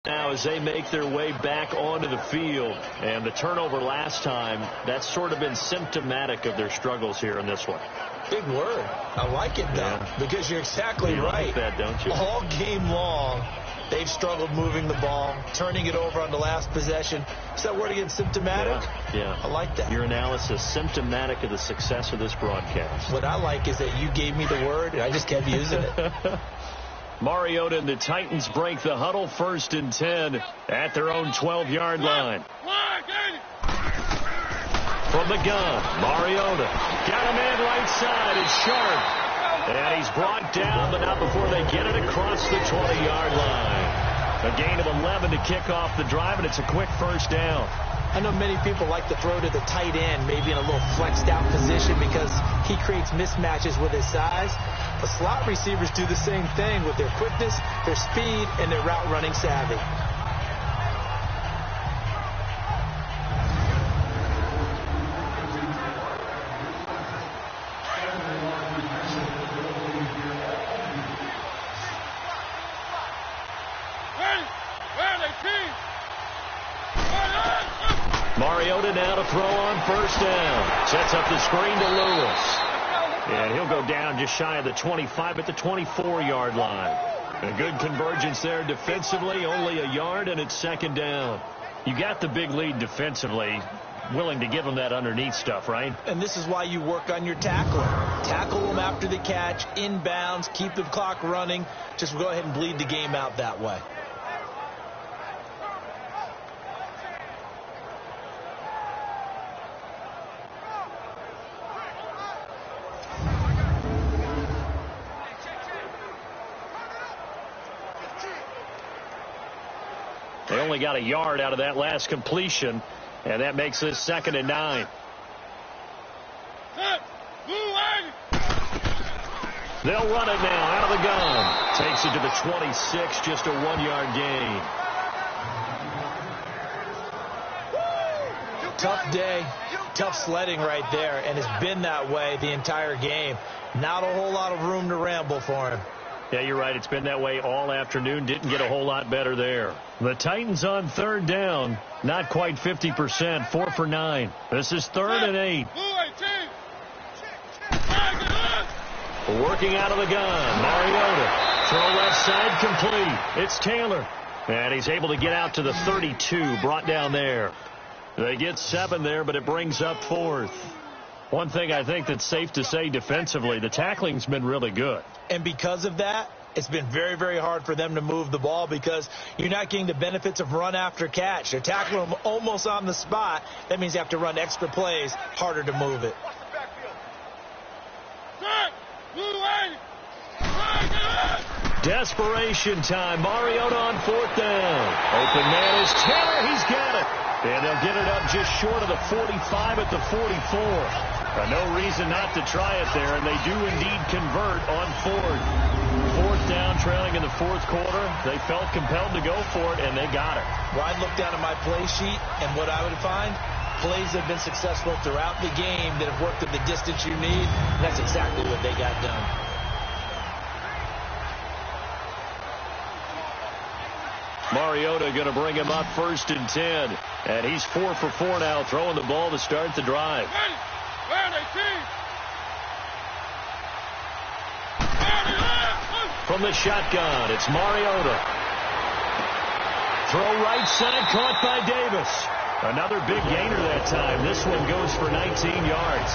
Now as they make their way back onto the field, and the turnover last time, that's sort of been symptomatic of their struggles here in this one. Big word. I like it, though, because you're exactly right. Like that, don't you? All game long, they've struggled moving the ball, turning it over on the last possession. Is that word again, symptomatic? Yeah. I like that. Your analysis, symptomatic of the success of this broadcast. What I like is that you gave me the word, and I just kept using it. Mariota and the Titans break the huddle, 1st and 10 at their own 12-yard line. From the gun, Mariota got a man right side. It's Sharp. And he's brought down, but not before they get it across the 20-yard line. A gain of 11 to kick off the drive, and it's a quick 1st down. I know many people like to throw to the tight end, maybe in a little flexed out position because he creates mismatches with his size. But slot receivers do the same thing with their quickness, their speed, and their route running savvy. Mariota now to throw on 1st down. Sets up the screen to Lewis. And he'll go down just shy of the 25 at the 24-yard line. A good convergence there defensively, only a yard, and it's 2nd down. You got the big lead defensively, willing to give them that underneath stuff, right? And this is why you work on your tackling. Tackle them after the catch, inbounds, keep the clock running. Just go ahead and bleed the game out that way. They only got a yard out of that last completion, and that makes this 2nd and 9. They'll run it now out of the gun. Takes it to the 26, just a 1-yard gain. Tough day, tough sledding right there, and it's been that way the entire game. Not a whole lot of room to ramble for him. Yeah, you're right. It's been that way all afternoon. Didn't get a whole lot better there. The Titans on third down. Not quite 50%. 4 for 9. This is 3rd and 8. Working out of the gun. Mariota. Throw left side complete. It's Taylor. And he's able to get out to the 32. Brought down there. They get 7 there, but it brings up 4th. One thing I think that's safe to say defensively, the tackling's been really good. And because of that, it's been very, very hard for them to move the ball because you're not getting the benefits of run after catch. They're tackling them almost on the spot. That means you have to run extra plays, harder to move it. Desperation time. Mariota on 4th down. Open man is Taylor. He's got it. And they'll get it up just short of the 45 at the 44. No reason not to try it there, and they do indeed convert on 4th. 4th down, trailing in the 4th quarter. They felt compelled to go for it, and they got it. Well, I'd look down at my play sheet, and what I would find, plays that have been successful throughout the game that have worked at the distance you need, and that's exactly what they got done. Mariota going to bring him up 1st and 10. And he's 4 for 4 now, throwing the ball to start the drive. From the shotgun, it's Mariota. Throw right side, caught by Davis. Another big gainer that time. This one goes for 19 yards.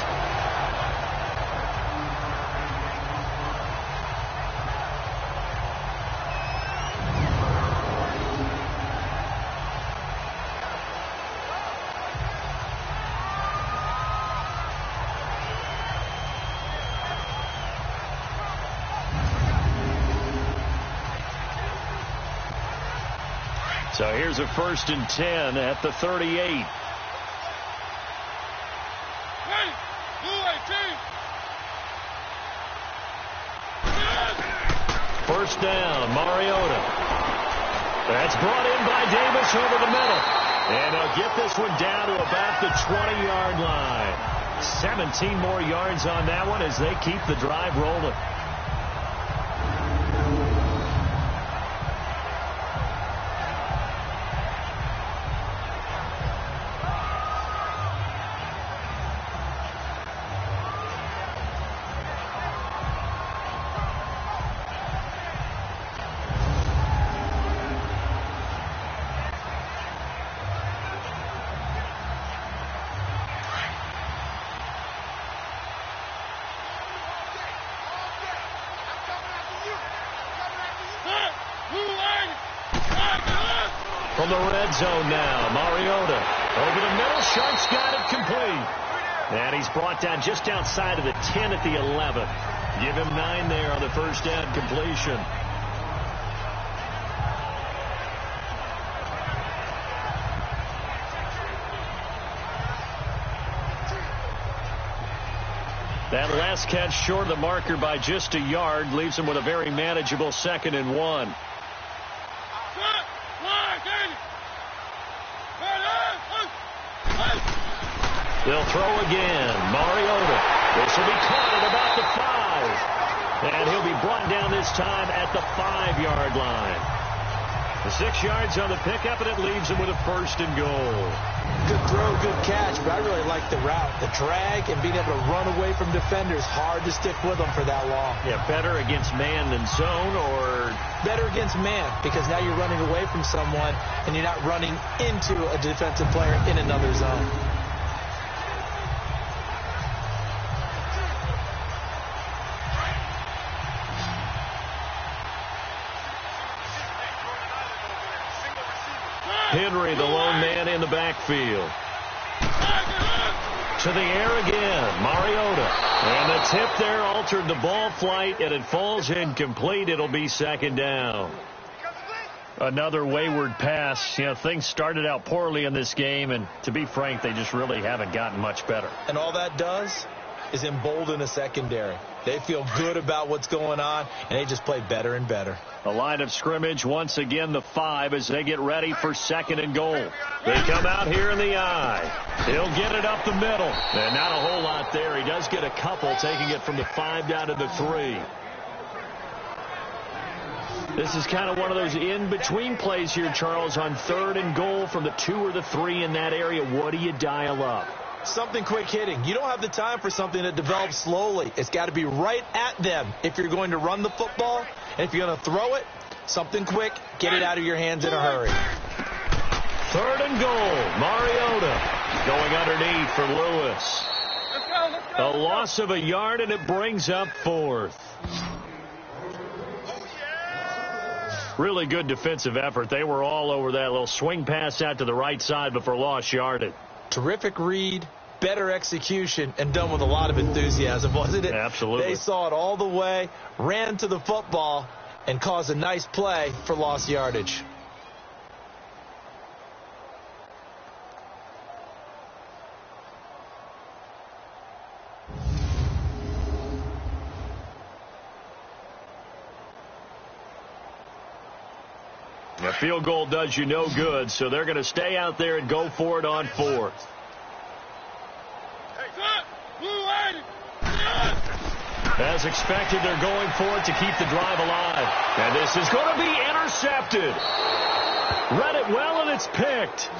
So here's a 1st and 10 at the 38. First down, Mariota. That's brought in by Davis over the middle. And they'll get this one down to about the 20-yard line. 17 more yards on that one as they keep the drive rolling. From the red zone now, Mariota over the middle. Sharks got it complete. And he's brought down just outside of the 10 at the 11. Give him 9 there on the first down completion. That last catch short of the marker by just a yard leaves him with a very manageable 2nd and 1. They'll throw again. Mariota. This will be caught at about the 5. And he'll be brought down this time at the 5-yard line. The 6 yards on the pickup, and it leaves him with a 1st and goal. Good throw, good catch, but I really like the route. The drag and being able to run away from defenders. Hard to stick with them for that long. Yeah, better against man than zone, or better against man, because now you're running away from someone and you're not running into a defensive player in another zone. Henry, the lone man in the backfield. To the air again, Mariota. And the tip there altered the ball flight, and it falls incomplete. It'll be 2nd down. Another wayward pass. You know, things started out poorly in this game, and to be frank, they just really haven't gotten much better. And all that does is embolden the secondary. They feel good about what's going on, and they just play better and better. The line of scrimmage, once again, the 5 as they get ready for 2nd and goal. They come out here in the eye. He'll get it up the middle. And not a whole lot there. He does get a couple, taking it from the 5 down to the 3. This is kind of one of those in-between plays here, Charles, on 3rd and goal from the 2 or the 3 in that area. What do you dial up? Something quick hitting. You don't have the time for something that develops slowly. It's got to be right at them if you're going to run the football. And if you're going to throw it, something quick, get it out of your hands in a hurry. 3rd and goal. Mariota going underneath for Lewis. A loss of a yard, and it brings up 4th. Really good defensive effort. They were all over that little swing pass out to the right side before lost yardage. Terrific read, better execution, and done with a lot of enthusiasm, wasn't it? Absolutely. They saw it all the way, ran to the football, and caused a nice play for lost yardage. A field goal does you no good, so they're going to stay out there and go for it on 4th. As expected, they're going for it to keep the drive alive. And this is going to be intercepted. Read it well, and it's picked.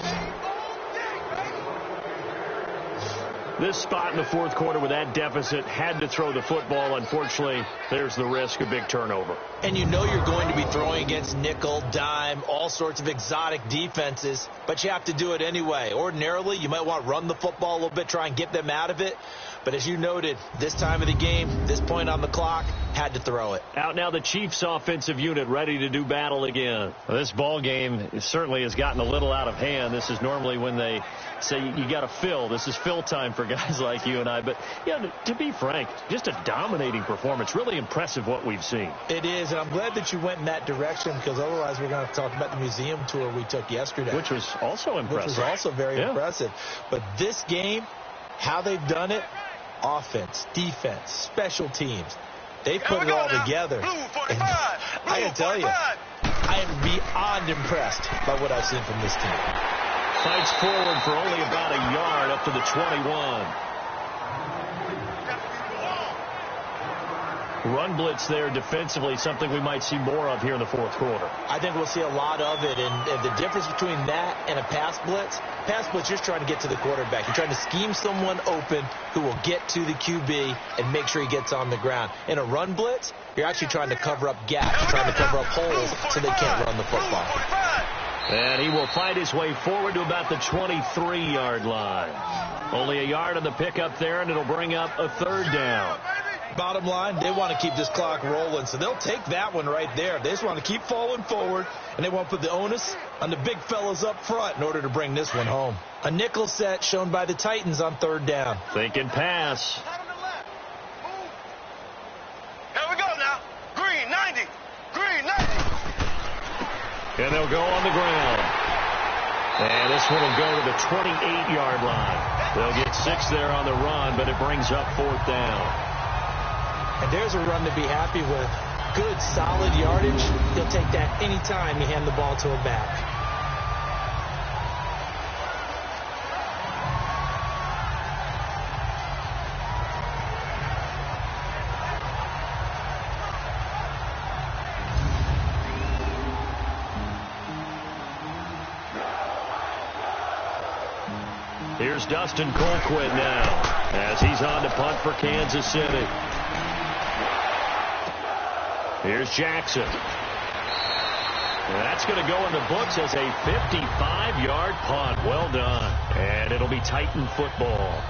This spot in the 4th quarter with that deficit, had to throw the football. Unfortunately, there's the risk of big turnover. And you know you're going to be throwing against nickel, dime, all sorts of exotic defenses, but you have to do it anyway. Ordinarily, you might want to run the football a little bit, try and get them out of it. But as you noted, this time of the game, this point on the clock, had to throw it. Out now the Chiefs offensive unit ready to do battle again. Well, this ball game certainly has gotten a little out of hand. This is normally when they say you got to fill. This is fill time for guys like you and I. But, yeah, to be frank, just a dominating performance. Really impressive what we've seen. It is, and I'm glad that you went in that direction because otherwise we're going to talk about the museum tour we took yesterday. Which was also impressive. Which was also very impressive. But this game, how they've done it, offense, defense, special teams, they've put it all together. And I can tell you, I am beyond impressed by what I've seen from this team. Fights forward for only about a yard up to the 21. Run blitz there defensively, something we might see more of here in the 4th quarter. I think we'll see a lot of it, and the difference between that and a pass blitz, you're trying to get to the quarterback. You're trying to scheme someone open who will get to the QB and make sure he gets on the ground. In a run blitz, you're actually trying to cover up gaps. You're trying to cover up holes so they can't run the football. And he will fight his way forward to about the 23-yard line. Only a yard on the pickup there, and it'll bring up a 3rd down. Bottom line, they want to keep this clock rolling, so they'll take that one right there. They just want to keep falling forward, and they want to put the onus on the big fellas up front in order to bring this one home. A nickel set shown by the Titans on 3rd down. Thinking pass. Here we go now. Green 90. Green 90. And they'll go on the ground. And this one will go to the 28-yard line. They'll get 6 there on the run, but it brings up 4th down. And there's a run to be happy with. Good, solid yardage. He'll take that anytime you hand the ball to a back. Here's Dustin Colquitt now as he's on to punt for Kansas City. Here's Jackson. That's going to go in the books as a 55-yard punt. Well done. And it'll be Titan football.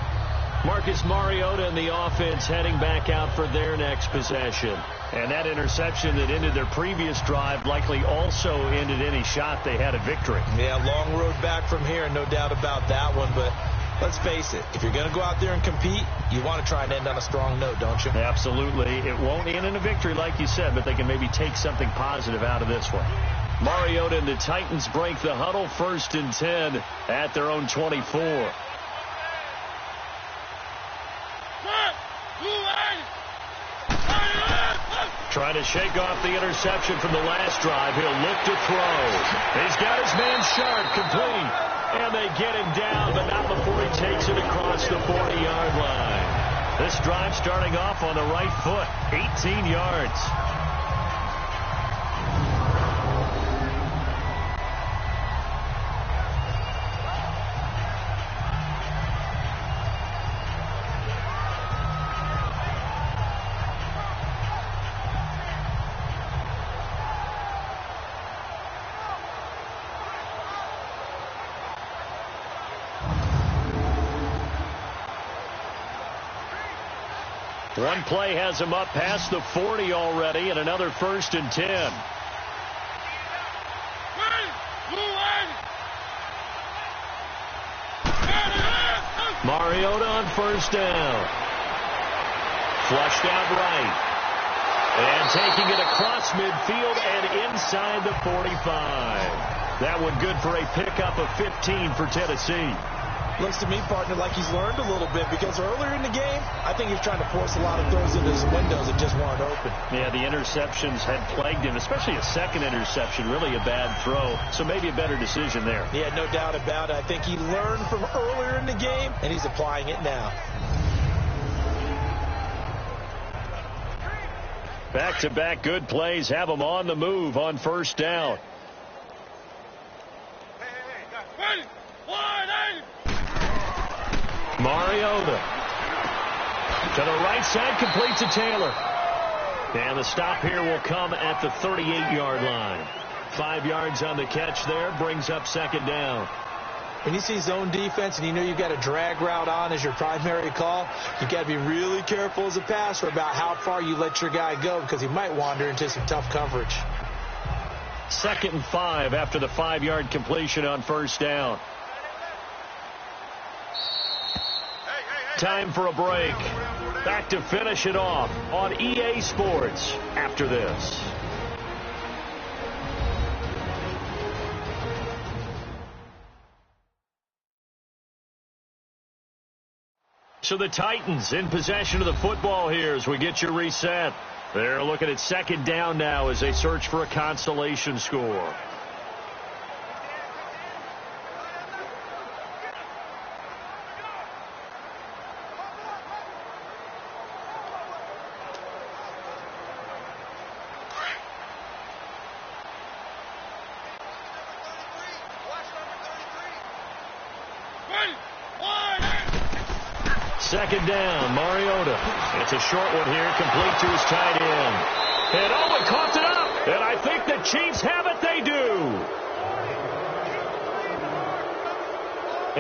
Marcus Mariota and the offense heading back out for their next possession. And that interception that ended their previous drive likely also ended any shot they had at victory. Yeah, long road back from here, no doubt about that one. But let's face it, if you're going to go out there and compete, you want to try and end on a strong note, don't you? Absolutely. It won't end in a victory like you said, but they can maybe take something positive out of this one. Mariota and the Titans break the huddle, 1st and 10 at their own 24. Trying to shake off the interception from the last drive. He'll look to throw. He's got his man Sharp complete. And they get him down, but not before he takes it across the 40-yard line. This drive starting off on the right foot, 18 yards. One play has him up past the 40 already, and another 1st and 10. Mariota on 1st down. Flushed out right. And taking it across midfield and inside the 45. That one good for a pickup of 15 for Tennessee. Looks to me, partner, like he's learned a little bit, because earlier in the game, I think he was trying to force a lot of throws into his windows that just weren't open. Yeah, the interceptions had plagued him, especially a second interception, really a bad throw. So maybe a better decision there. Yeah, no doubt about it. I think he learned from earlier in the game, and he's applying it now. Back-to-back good plays have him on the move on 1st down. Mariota to the right side, complete to Taylor. And the stop here will come at the 38-yard line. 5 yards on the catch there, brings up 2nd down. When you see zone defense and you know you've got a drag route on as your primary call, you've got to be really careful as a passer about how far you let your guy go, because he might wander into some tough coverage. 2nd and 5 after the 5-yard completion on 1st down. Time for a break. Back to finish it off on EA Sports after this. So the Titans in possession of the football here as we get you reset. They're looking at 2nd down now as they search for a consolation score. Second down, Mariota. It's a short one here, complete to his tight end. And Owen coughs it up. And I think the Chiefs have it. They do.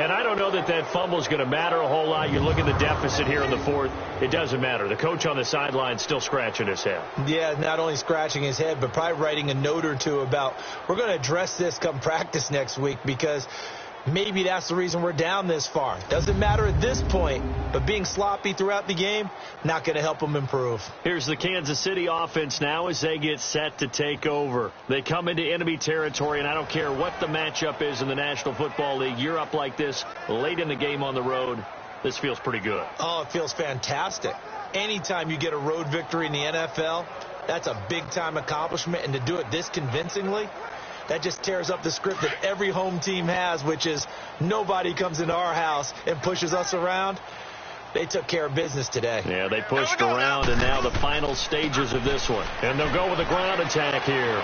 And I don't know that that fumble is going to matter a whole lot. You look at the deficit here in the 4th. It doesn't matter. The coach on the sideline still scratching his head. Yeah, not only scratching his head, but probably writing a note or two about, we're going to address this come practice next week, because maybe that's the reason we're down this far. Doesn't matter at this point, but being sloppy throughout the game, not going to help them improve. Here's the Kansas City offense now as they get set to take over. They come into enemy territory, and I don't care what the matchup is in the National Football League. You're up like this late in the game on the road. This feels pretty good. Oh, it feels fantastic. Anytime you get a road victory in the NFL, that's a big-time accomplishment, and to do it this convincingly, that just tears up the script that every home team has, which is nobody comes into our house and pushes us around. They took care of business today. Yeah, they pushed around, and now the final stages of this one. And they'll go with a ground attack here.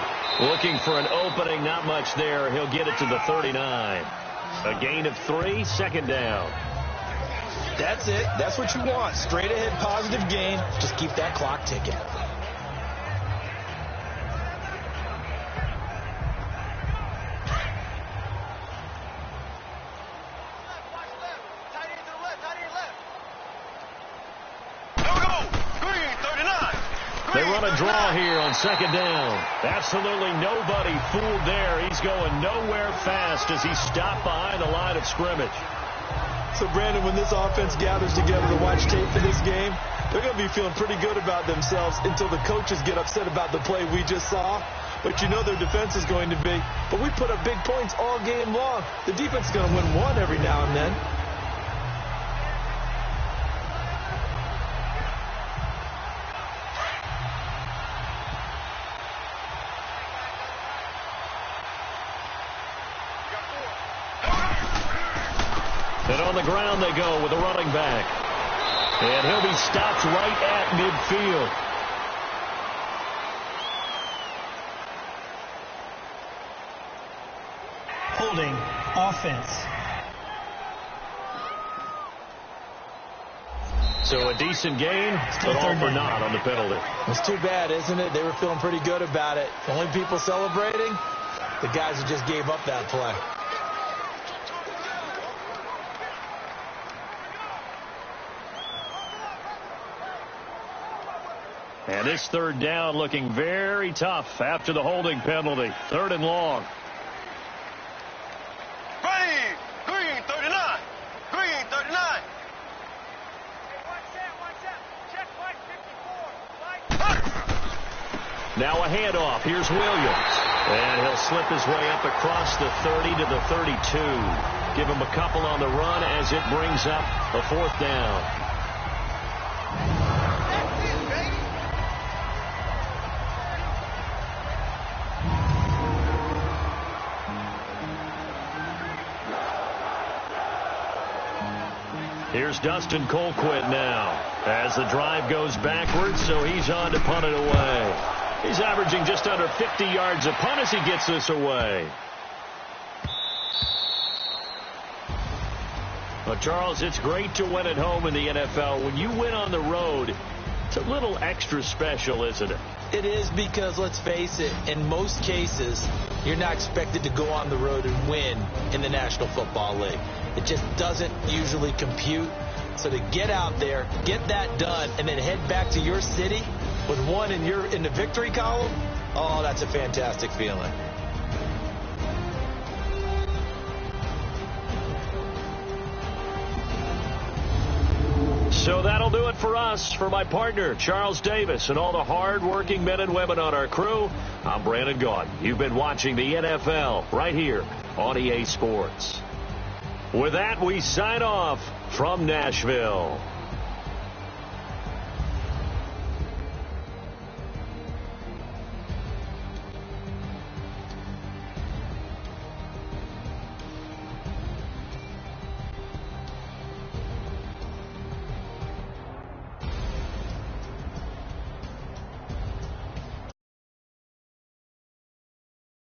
Looking for an opening, not much there. He'll get it to the 39. A gain of 3, 2nd down. That's it. That's what you want. Straight ahead positive gain. Just keep that clock ticking. They run a draw here on 2nd down. Absolutely nobody fooled there. He's going nowhere fast as he's stopped behind the line of scrimmage. So, Brandon, when this offense gathers together to watch tape for this game, they're going to be feeling pretty good about themselves until the coaches get upset about the play we just saw. But you know their defense is going to be. But we put up big points all game long. The defense is going to win one every now and then. And on the ground they go with a running back. And he'll be stopped right at midfield. Holding offense. So a decent gain, but all for naught on the penalty. It's too bad, isn't it? They were feeling pretty good about it. The only people celebrating, the guys who just gave up that play. And this third down looking very tough after the holding penalty. 3rd and long. Green 39. Green 39. Now a handoff. Here's Williams. And he'll slip his way up across the 30 to the 32. Give him a couple on the run as it brings up a 4th down. Here's Dustin Colquitt now as the drive goes backwards, so he's on to punt it away. He's averaging just under 50 yards a punt as he gets this away. Well, Charles, it's great to win at home in the NFL. When you win on the road, it's a little extra special, isn't it? It is, because let's face it, in most cases, you're not expected to go on the road and win in the National Football League. It just doesn't usually compute. So to get out there, get that done, and then head back to your city with one in the victory column, oh, that's a fantastic feeling. So that'll do it for us. For my partner, Charles Davis, and all the hard-working men and women on our crew, I'm Brandon Gaudin. You've been watching the NFL right here on EA Sports. With that, we sign off from Nashville.